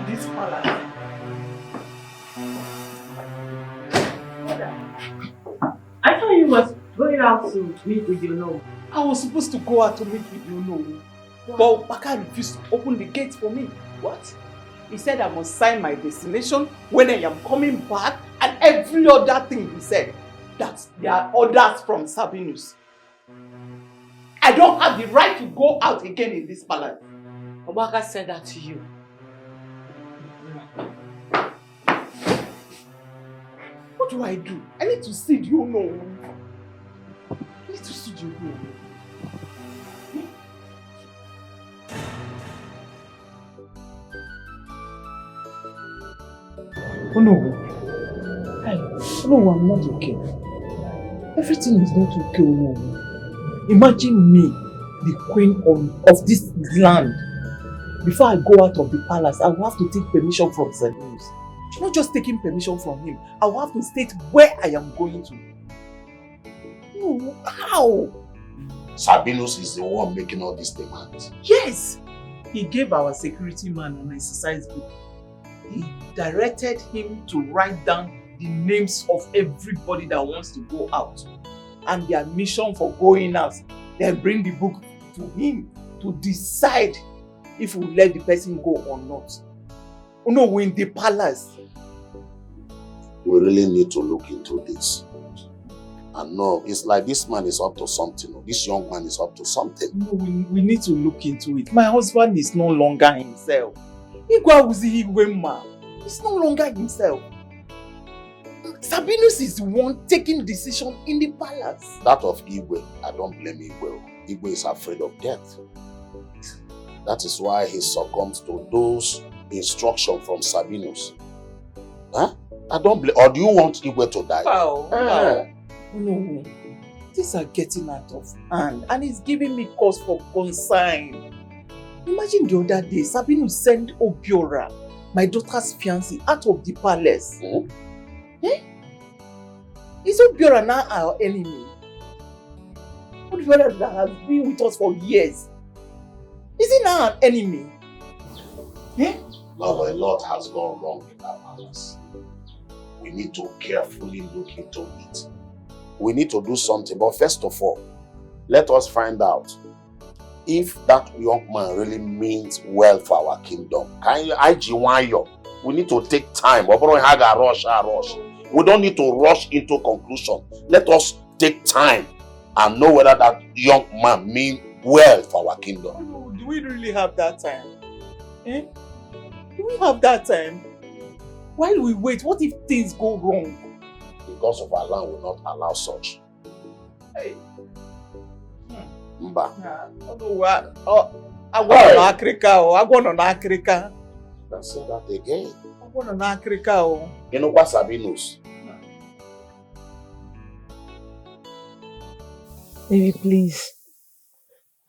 This palace. I thought you was going out to meet with your no. I was supposed to go out to meet with you, no. But Baka refused to open the gate for me. What? He said I must sign my destination when I am coming back and every other thing he said. That there are orders from Sabinus. I don't have the right to go out again in this palace. Obaka said that to you. What do I do? I need to see you know. I need to see you know. Oh no. No, I'm not okay. Everything is not okay. No. Imagine me, the queen of this land. Before I go out of the palace, I will have to take permission from Sabinus. Not just taking permission from him, I will have to state where I am going to. No, how? Sabinus is the one making all these demands. Yes! He gave our security man an exercise book. He directed him to write down the names of everybody that wants to go out and their mission for going out. Then bring the book to him to decide if we let the person go or not. Oh no, we're in the palace. We really need to look into this. And no, it's like this man is up to something. This young man is up to something. No, we need to look into it. My husband is no longer himself. He's no longer himself. Sabinus is the one taking decision in the palace. That of Igwe, I don't blame Igwe. Igwe is afraid of death. That is why he succumbs to those instructions from Sabinus. Huh? I don't blame. Or do you want Igwe to die? Wow. No. These are getting out of hand and it's giving me cause for concern. Imagine the other day, Sabinus sent Obiora, my daughter's fiancé, out of the palace. Is Obiora now our enemy? Obiora that has been with us for years. Is he now an enemy? No, a lot has gone wrong in that palace. We need to carefully look into it. We need to do something, but first of all, let us find out if that young man really means well for our kingdom. We need to take time. We don't need to rush into conclusion. Let us take time and know whether that young man means well for our kingdom. Do we really have that time? Do we have that time? While we wait, what if things go wrong? Because of our land will not allow such. Hey. Mba. I want on Africa. Let's say that again. I want on Africa. You know what Sabinus? Baby, please.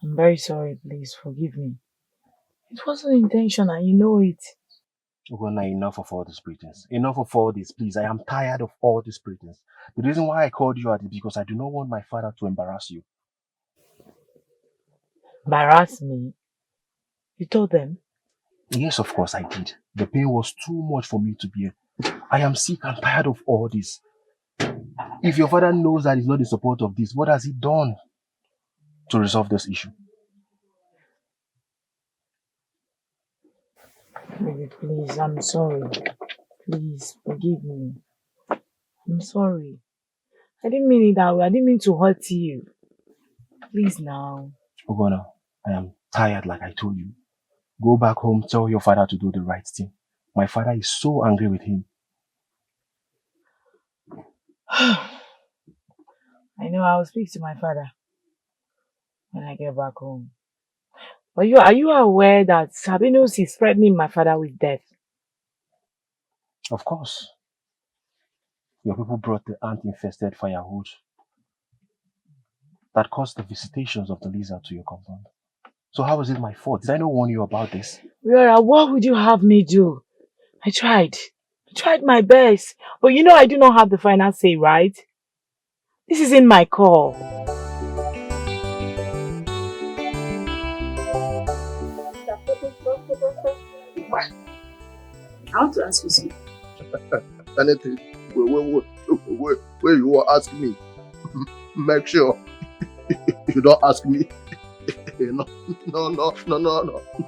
I'm very sorry, please. Forgive me. It wasn't intentional, you know it. Ogona, enough of all this pretense. Enough of all this, please. I am tired of all this pretense. The reason why I called you out is because I do not want my father to embarrass you. Embarrass me? You told them? Yes, of course I did. The pain was too much for me to bear. I am sick and tired of all this. If your father knows that he's not in support of this, what has he done to resolve this issue? Baby, please, I'm sorry. Please, forgive me. I'm sorry. I didn't mean it that way. I didn't mean to hurt you. Please now. Ogona, I am tired like I told you. Go back home, tell your father to do the right thing. My father is so angry with him. I know, I'll speak to my father when I get back home. But are you aware that Sabinus is threatening my father with death? Of course. Your people brought the ant-infested firewood that caused the visitations of the lizard to your compound. So how was it my fault? Did I not warn you about this? Rara, what would you have me do? I tried. I tried my best. But you know I do not have the final say, right? This isn't my call. I want to ask you something. Anything where you will ask me, make sure you don't ask me no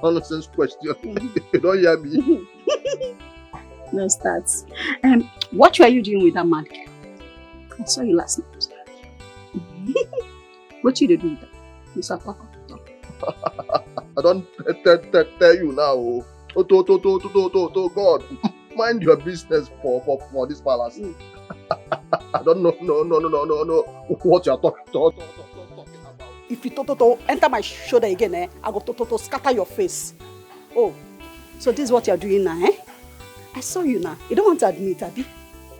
nonsense question. You don't hear me? No starts. What were you doing with that mad girl? I saw you last night. What did you do with that, Mr. Papa? I don't tell you now. To God, mind your business for this palace. I don't know what you are talking about. If you to enter my shoulder again, I go to scatter your face. Oh, so this is what you are doing now, eh? I saw you now. You don't want to admit, Abby?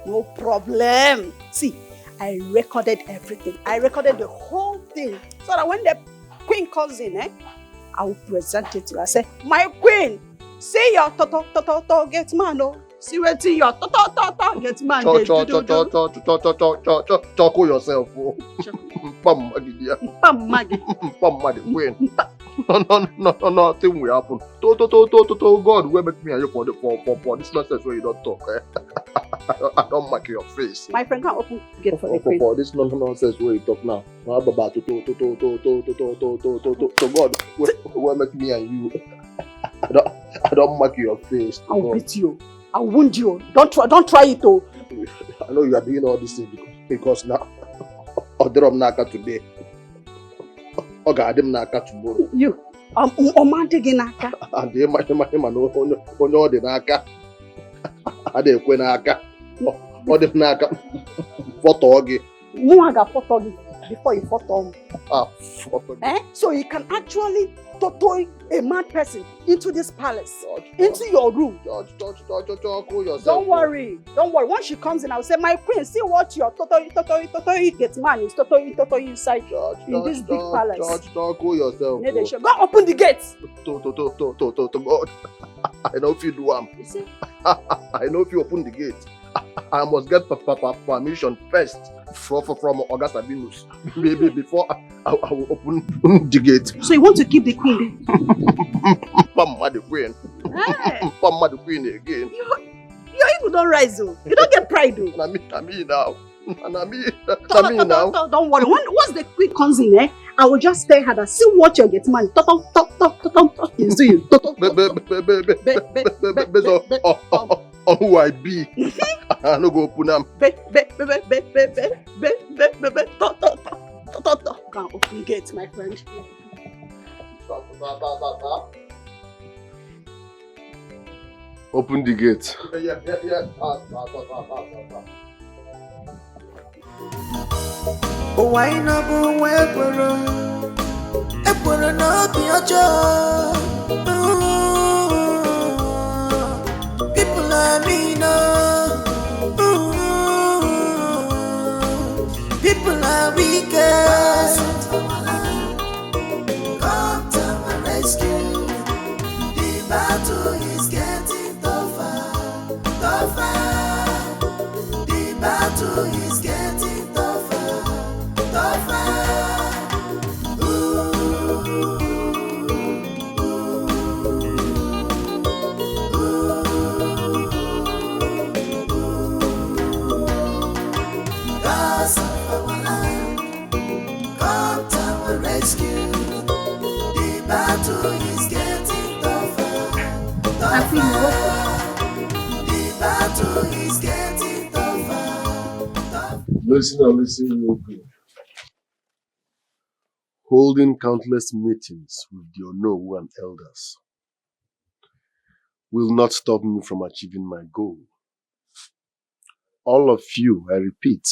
No problem. See, I recorded everything. I recorded the whole thing. So that when the queen calls in, I will present it to her. I say, my queen, see your get man, oh. See what your get man. Choco yourself, oh. Pam Maggie queen. Nothing will happen. To God, where make me and you for this nonsense where you don't talk, eh? I don't mark your face. My friend can't open gate for the queen. For this nonsense where you talk now. To God, where make me and you? I don't mark your face. I'll beat you. I'll wound you. Don't try it, oh. I know you are doing all these things because now Odrom Naka today. Ogadim Naka tomorrow. You. Omantigi Naka. And him no the Naka. Ade kwe Naka. Odim Naka. Photogi. Muaga photogi before you photo. Photogi. So you can actually totoy a mad person into this palace, into your room. Don't worry. Once she comes in, I'll say, my queen, see what your totoy gets man is totoy inside in this big palace. Cool yourself. Go open the gates. To God. I know if you do You see? I know if you open the gate. I must get permission first from August Sabinus. Maybe before I will open the gate. So you want to keep the queen there? Pamma the queen. Pamma the queen again. Your ego don't rise, oh. You don't get pride, oh. Na me now. Don't worry. Once the queen comes in, I will just tell her that see what you get man. Talk is doing. Who I be? I no go open them. Can't open gates, my friend. Open the gate. Oh, why not go Ekwere no be ojo. People like me no. People are wicked. Come to my rescue. The battle is getting tougher. The battle is getting tougher. Rescue. The battle is getting tougher. The battle is getting tougher. Listen real good. Holding countless meetings with the Onowu and elders will not stop me from achieving my goal. All of you, I repeat,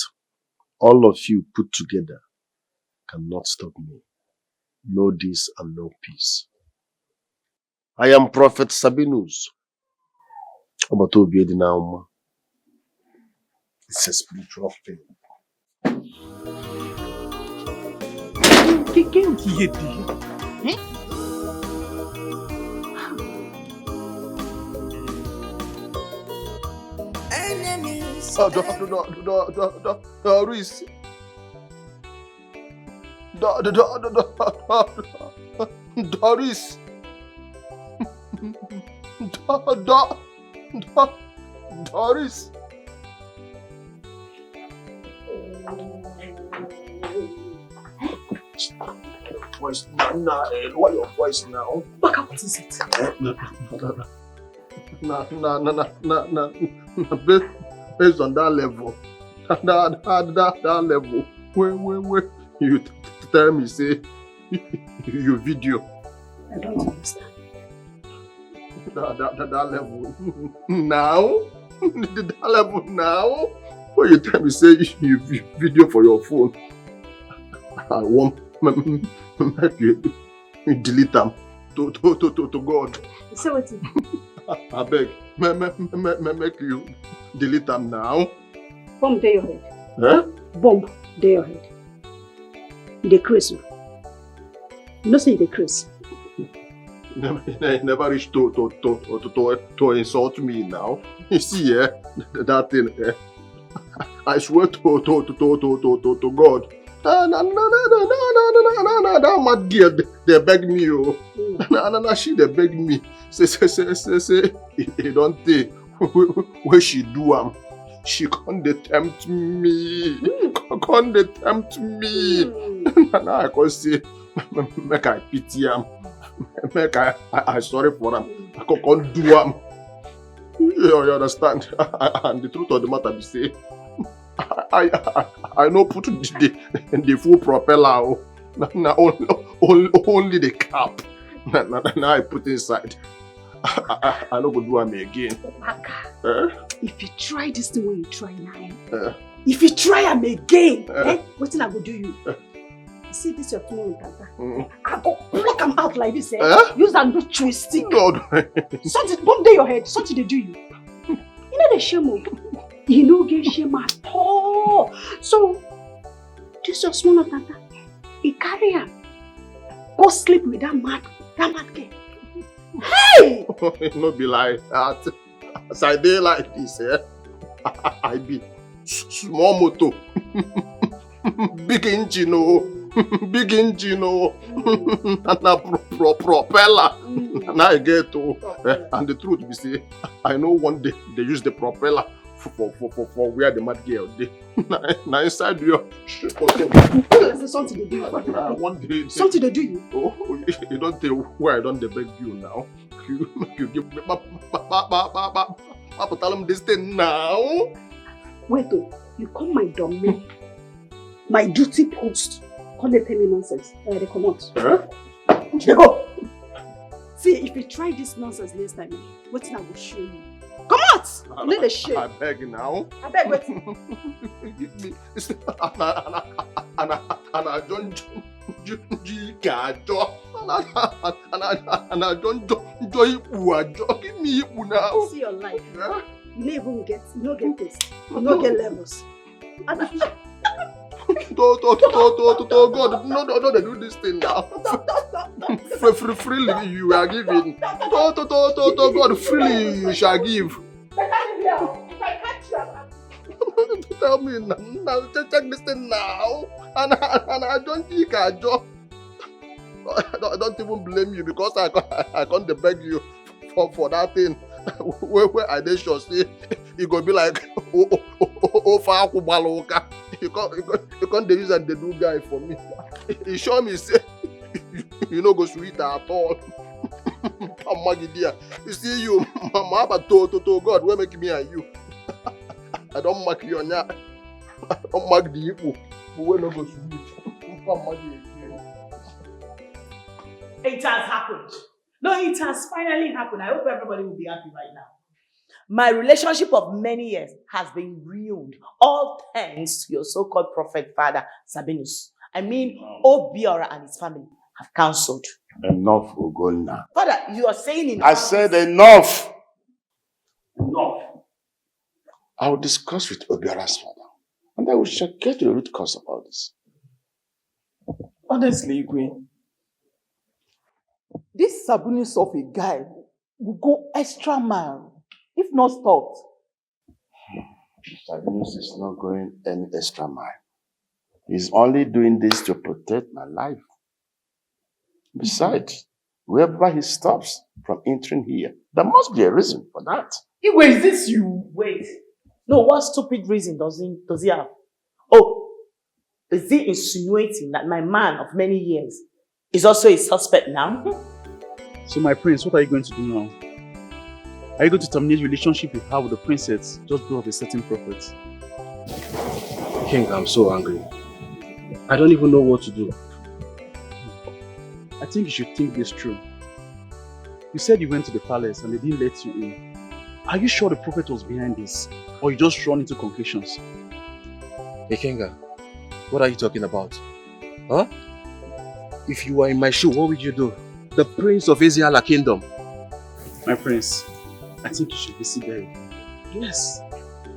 all of you put together cannot stop me. No this and no peace. I am Prophet Sabinus. It's a spiritual thing. Doris. Doris. Doris. Voice now, lower your voice now. Baka, what is it? Based on that level, that level, where you tell me say you video. I don't understand. That level now, that level now, where you tell me say you video for your phone. I want make you delete them to God. Say what? I beg, make you delete them now. Bomb day your head. Huh? Bomb day your head. The Chris. You know say the Chris. Never reach to insult me now. You see, that thing. I swear to God. That mad girl, they beg me, oh. She they beg me. Say, he don't take where she do she can't tempt me. Can't tempt me. Now I can say, make I pity him. Make I sorry for him. I can't do him. You understand? And the truth of the matter is say, I know put the full propeller. Now only the cap. Now I put inside. I no go do am again. If you try this thing when you try now, if you try am again, what thing I go do you? You see this your phone, Tata? I go pluck am out like this, use am do twisting. God. Something bomb dey your head, something dey do you. You know the shame. You no get shame at all. So this your small Tata, he carry am go sleep with that mad girl. Hey! No be like that. As I dey like this, I be small motor, big engine, big engine, and a propeller. Now I get and the truth be say, I know one day they use the propeller for where the mad girl dey. Now inside your something they do you. One day something they do you. Oh, you don't tell where I don't beg you now. You give me Papa tell him this thing now. Wait you come my domain, my duty post. Come they tell me nonsense. They come out. They go. See, if you try this nonsense next time, what I will show you. Come out! Let the shit. I beg you I beg wait. Give me and I don't give me now. See your life. You don't get this. You don't get levels. God, no, they do this thing now. Freely you are giving. God, freely you shall give. Tell me now, check this thing now. And I don't think I don't even blame you because I can't beg you for that thing. Where I did sure say it go be like far kubaloka. You can't use and the do guy for me. He show me say you no go sweet at all. You see you, Mama, but to God, where make me and you? I don't mark you on that. I don't mark the people who will not go sweet. It has happened. No, it has finally happened. I hope everybody will be happy right now. My relationship of many years has been ruined, all thanks to your so-called prophet father, Sabinus. I mean, Obiora and his family have cancelled. Enough, Ogonna. Father, you are saying enough. I said enough. Enough. I will discuss with Obiara's father. And I will get to the root cause about this. Honestly, Igwe, this Sabinus of a guy will go extra mile, if not stopped. Sabinus is not going any extra mile. He's only doing this to protect my life. Besides, wherever he stops from entering here, there must be a reason for that. Igwe, is this you? Wait. No, what stupid reason does he have? Oh, is he insinuating that my man of many years is also a suspect now? So my prince, what are you going to do now? Are you going to terminate your relationship you have with the princess just because of a certain prophet? King, I'm so angry. I don't even know what to do. I think you should think this through. You said you went to the palace and they didn't let you in. Are you sure the prophet was behind this? Or you just run into conclusions? Ikenga, what are you talking about? Huh? If you were in my shoe, what would you do? The prince of Asiala kingdom. My prince, I think you should visit there again. Yes.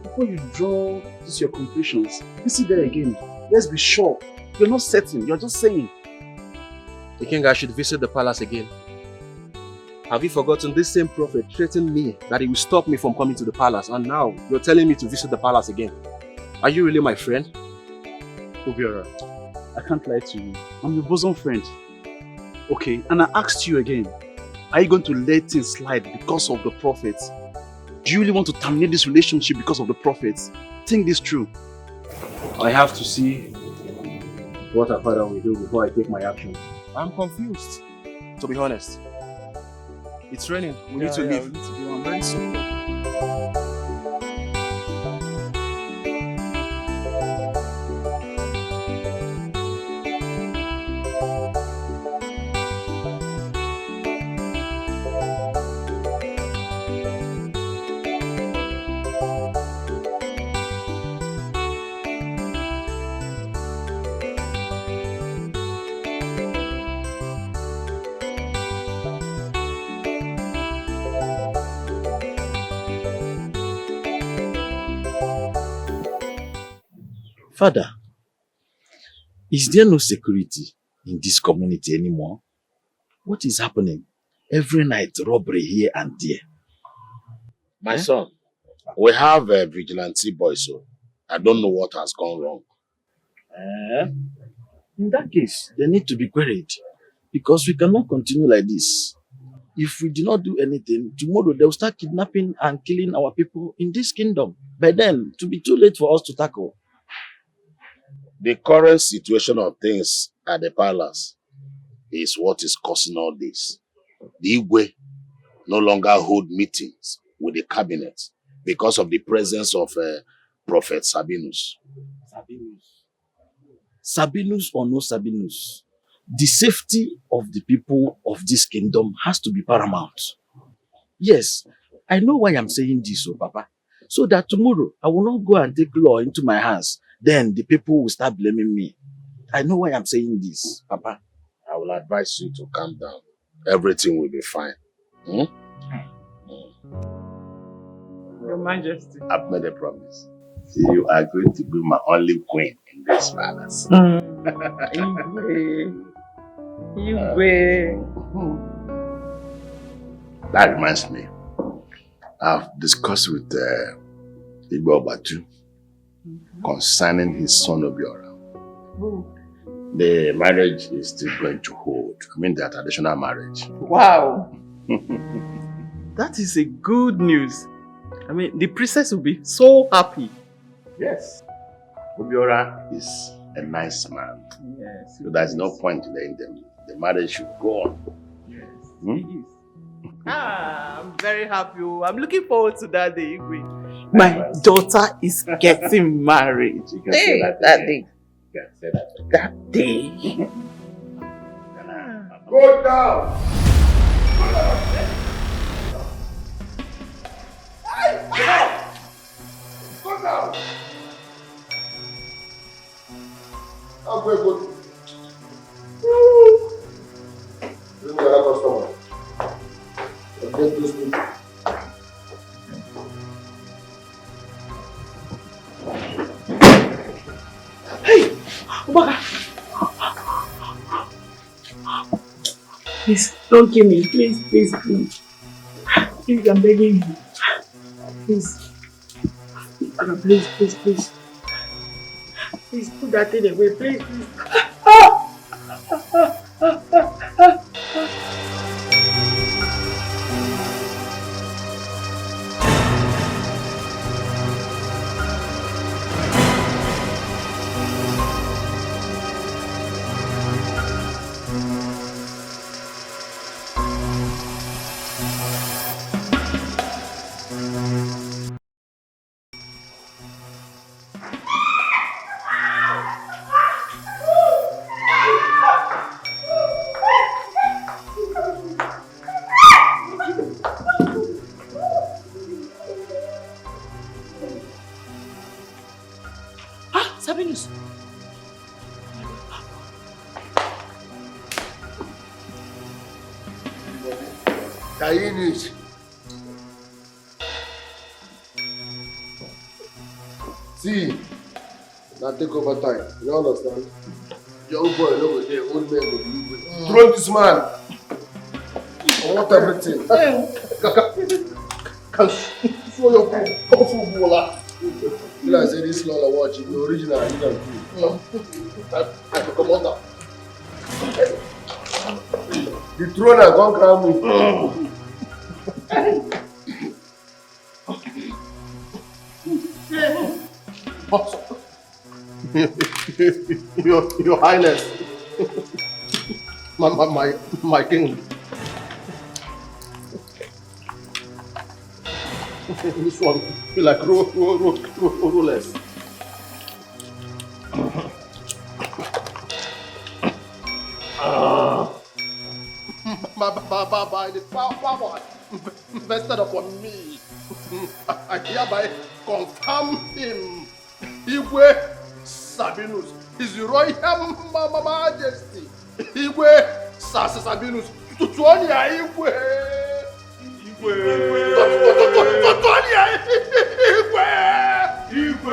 Before you draw these your conclusions, visit there again. Let's be sure. You're not certain, you're just saying. Ikenga, I should visit the palace again. Have you forgotten this same prophet threatened me that he will stop me from coming to the palace, and now you're telling me to visit the palace again? Are you really my friend? Obiora, I can't lie to you. I'm your bosom friend. Okay, and I asked you again, are you going to let things slide because of the prophet? Do you really want to terminate this relationship because of the prophet? Think this through. I have to see what her father will do before I take my actions. I'm confused, to be honest. It's raining. We need to leave. We need to go. I'm very sorry. Father, is there no security in this community anymore? What is happening? Every night, robbery here and there. My son, we have a vigilante boy, so I don't know what has gone wrong. In that case, they need to be queried because we cannot continue like this. If we do not do anything, tomorrow they will start kidnapping and killing our people in this kingdom. By then, it will be too late for us to tackle. The current situation of things at the palace is what is causing all this. The Igwe no longer hold meetings with the cabinet because of the presence of Prophet Sabinus. Sabinus or no Sabinus, the safety of the people of this kingdom has to be paramount. Yes, I know why I'm saying this, Papa. So that tomorrow I will not go and take law into my hands. Then the people will start blaming me. I know why I'm saying this, Papa. I will advise you to calm down. Everything will be fine. Your Majesty. I've made a promise. You are going to be my only queen in this palace. That reminds me. I've discussed with Igbo Batu concerning his son Obiora. The marriage is still going to hold. I mean, the traditional marriage. Wow. That is a good news. I mean, the princess will be so happy. Yes. Obiora is a nice man. Yes. So there's no point in letting them. The marriage should go on. Yes. I'm very happy. I'm looking forward to that day, Igwe. My daughter is getting married. You can say that day. You can say that day. That day. Go down! Go down! I'll go. Bring me another customer. I'll get those people. Please, don't kill me. Please, please, please. Please, I'm begging you. Please. Please, please, please. Please put that thing away. Please, please. Sabinus. Chinese. See, now take over time. You understand? Young boy over there, old man will leave. Throw this man. I want everything. Can show your footballer. You know, I say this Lola watching the original. I can come on now. The throne has gone crown me. Your Highness, my king. This one feel like rollers. By the power vested upon me, I hereby confirm him. Igwe Sabinus, His Royal Majesty. Igwe Sabinus, Tutonia Igwe. Tutonia Igwe.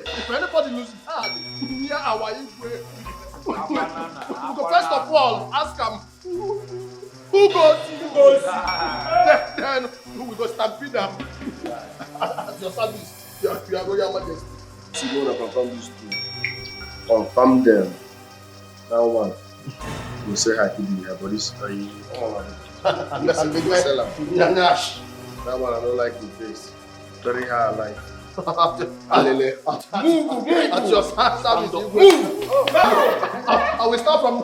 If anybody loses heart near our Igwe, first of all, ask him who goes. Then we go stampede them. At your service, your Royal Majesty. Simona, confirm these two. Confirm them. Now one. We say hi to the but this I'm big seller. That one I don't like the face. Very high life. Move! At your service, move! I will start from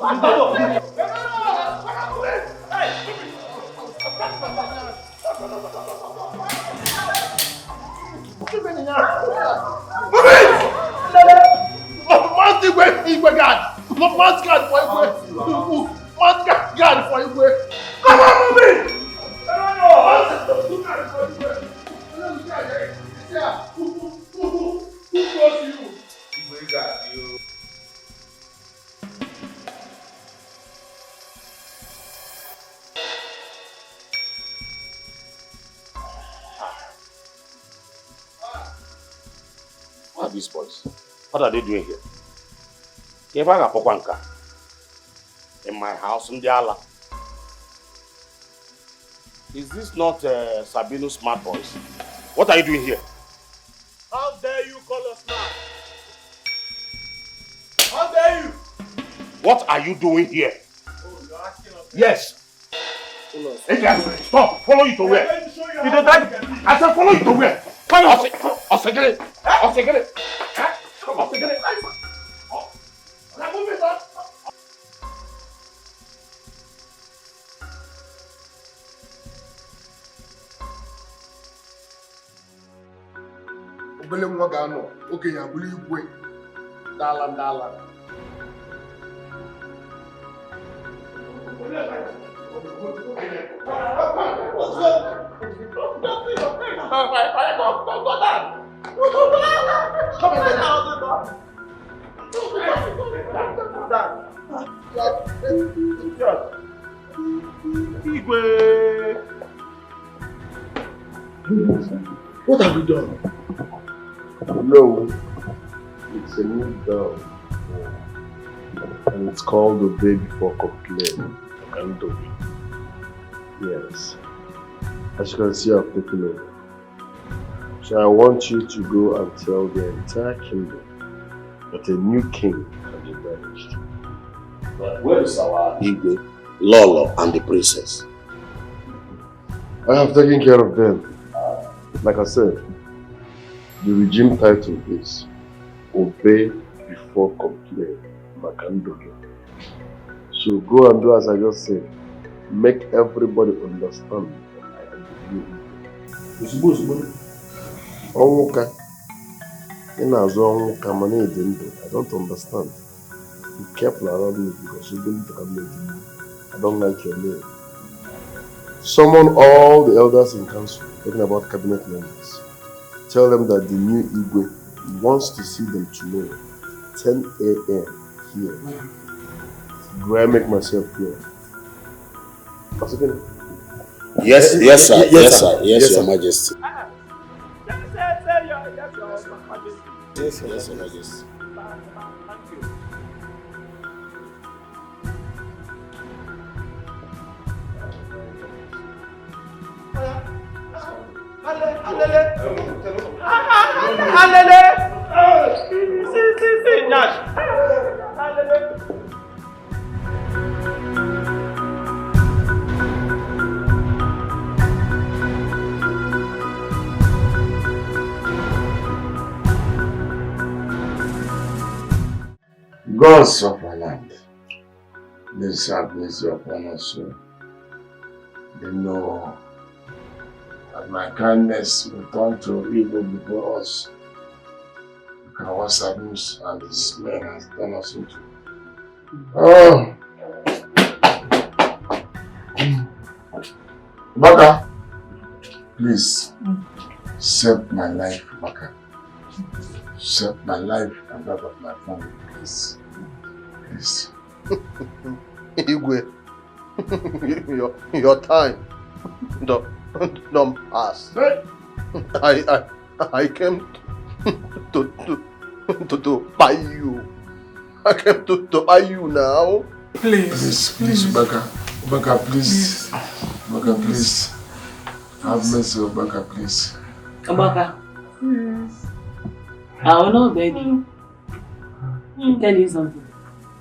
guard for Igwe. Come on, move it! Who goes to you? Igwe guard you. What are these boys? What are they doing here? Kevaga Pokwanka. In my house in Diala. Is this not Sabinus smart boys? What are you doing here? How dare you call us smart? How dare you? What are you doing here? Oh, you're asking us. Yes. Stop. Follow you to where? I said follow you to where? Follow. Osegere. Come on. Osegere. Move it up. Obele nwa ga-anọ okenye abụrụ Igwe dala. Igwe. What have we done? No, it's a new girl. And it's called the Day Before Complain. Yes. As you can see, I've taken over. So I want you to go and tell the entire kingdom that a new king has been established. Where is our Igwe, Lolo, and the princess? I have taken care of them. Like I said, the regime title is Obey Before Complain. Makandoge. So go and do as I just said. Make everybody understand that I am the new Igwe. Onwuka. I don't understand. Be careful around me because you believe you can make it. I don't like your name. Summon all the elders in council, talking about cabinet members. Tell them that the new Igwe wants to see them tomorrow, 10 a.m. here. Do I make myself clear? Yes, yes, sir. Yes, sir. Yes, Your Majesty. Yes, yes, Your Majesty. Gods of our land, please have mercy upon us. They know that my kindness will turn to evil before us. Look at what Sabinus and his men has done us into. Oh! Baka, please save my life, Baka. Save my life and that of my family, please. Please. Igwe, your time don't pass. I came to buy you. I came to buy you now. Please, Baka. Baka, please. Baka, please. Have mercy on Baka, please. Baka. I will not beg you. Tell you something.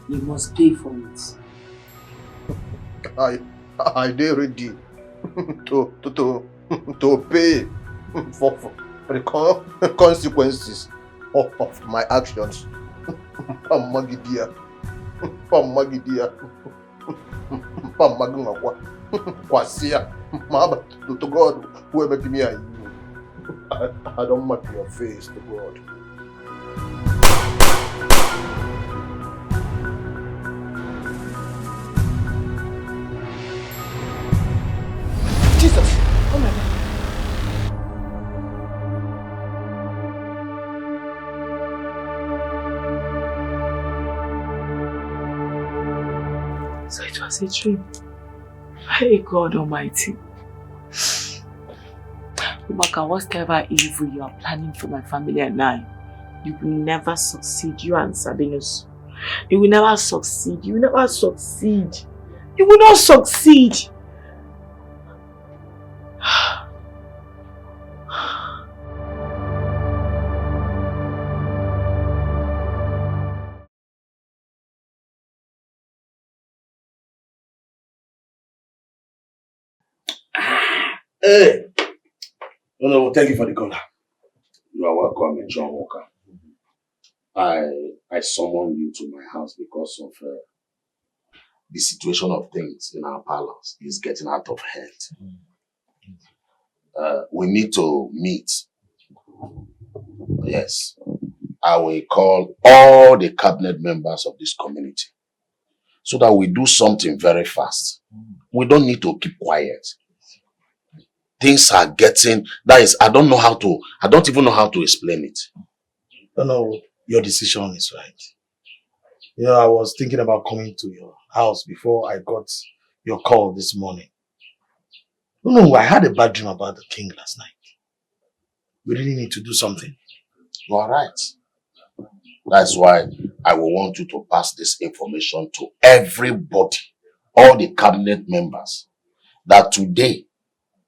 You must pay for it. I dare ready to pay for the consequences of my actions. Pamagidia. Pamagungwa. Kwasia. Mama to God, whoever give me a you. I don't mark your face to God. Jesus! Oh my God. So it was a dream. Hey God Almighty. Ubaka, whatever evil you are planning for my family and I, you will never succeed. You and Sabinus. You will never succeed. You will never succeed. You will not succeed. Hey! No, thank you for the caller. You are welcome, John Walker. I summoned you to my house because of the situation of things in our palace is getting out of hand. We need to meet. Yes. I will call all the cabinet members of this community so that we do something very fast. We don't need to keep quiet. Things are getting, I don't even know how to explain it. No, your decision is right. You know, I was thinking about coming to your house before I got your call this morning. No, I had a bad dream about the king last night. We really need to do something. You are right. That's why I will want you to pass this information to everybody, all the cabinet members, that today,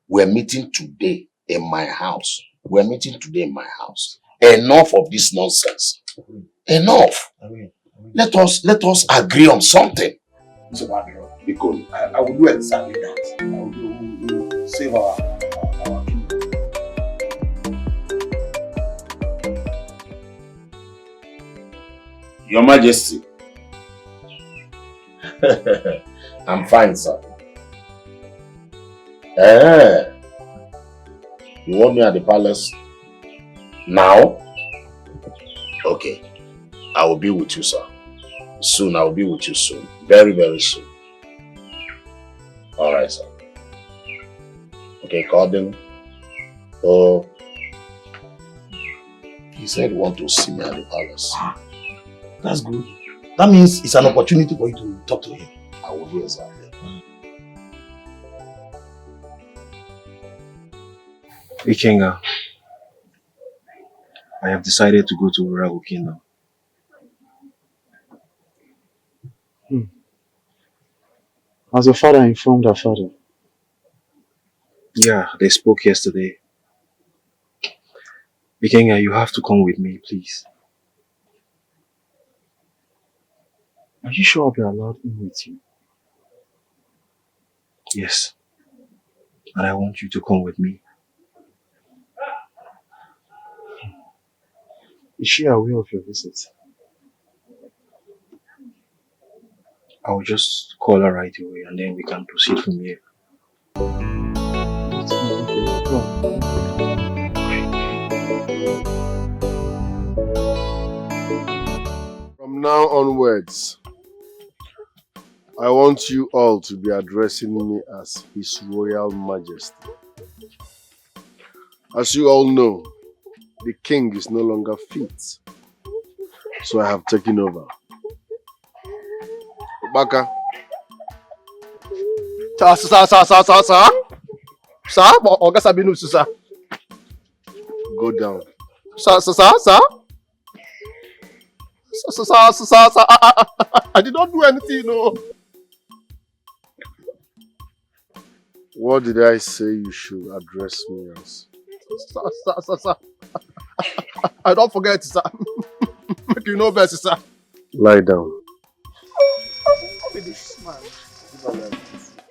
we're meeting today in my house. We're meeting today in my house. Enough of this nonsense. Enough. Let us agree on something. Mr. Badro, because I will do exactly that. I will save our kingdom. Your Majesty. I'm fine, sir. You want me at the palace now? Okay. I will be with you, sir. Soon, I will be with you soon. Very, very soon. Alright, sir. Okay, call them. Oh. He said he wants to see me at the palace. That's good. That means it's an opportunity for you to talk to him. I will do exactly. Ikenga, I have decided to go to Urago Kingdom. Has your father informed her father? Yeah, they spoke yesterday. Ikenga, you have to come with me, please. Are you sure I'll be allowed in with you? Yes. And I want you to come with me. Is she aware of your visit? I will just call her right away and then we can proceed from here. From now onwards, I want you all to be addressing me as His Royal Majesty. As you all know, the king is no longer fit, so I have taken over. Baka. Sir. Sir, Oga Sabinus, sir. Go down. Sir. Sir, I did not do anything, no. What did I say you should address me as? Sir. I don't forget, sir. Make you know best, sir. Lie down. This man.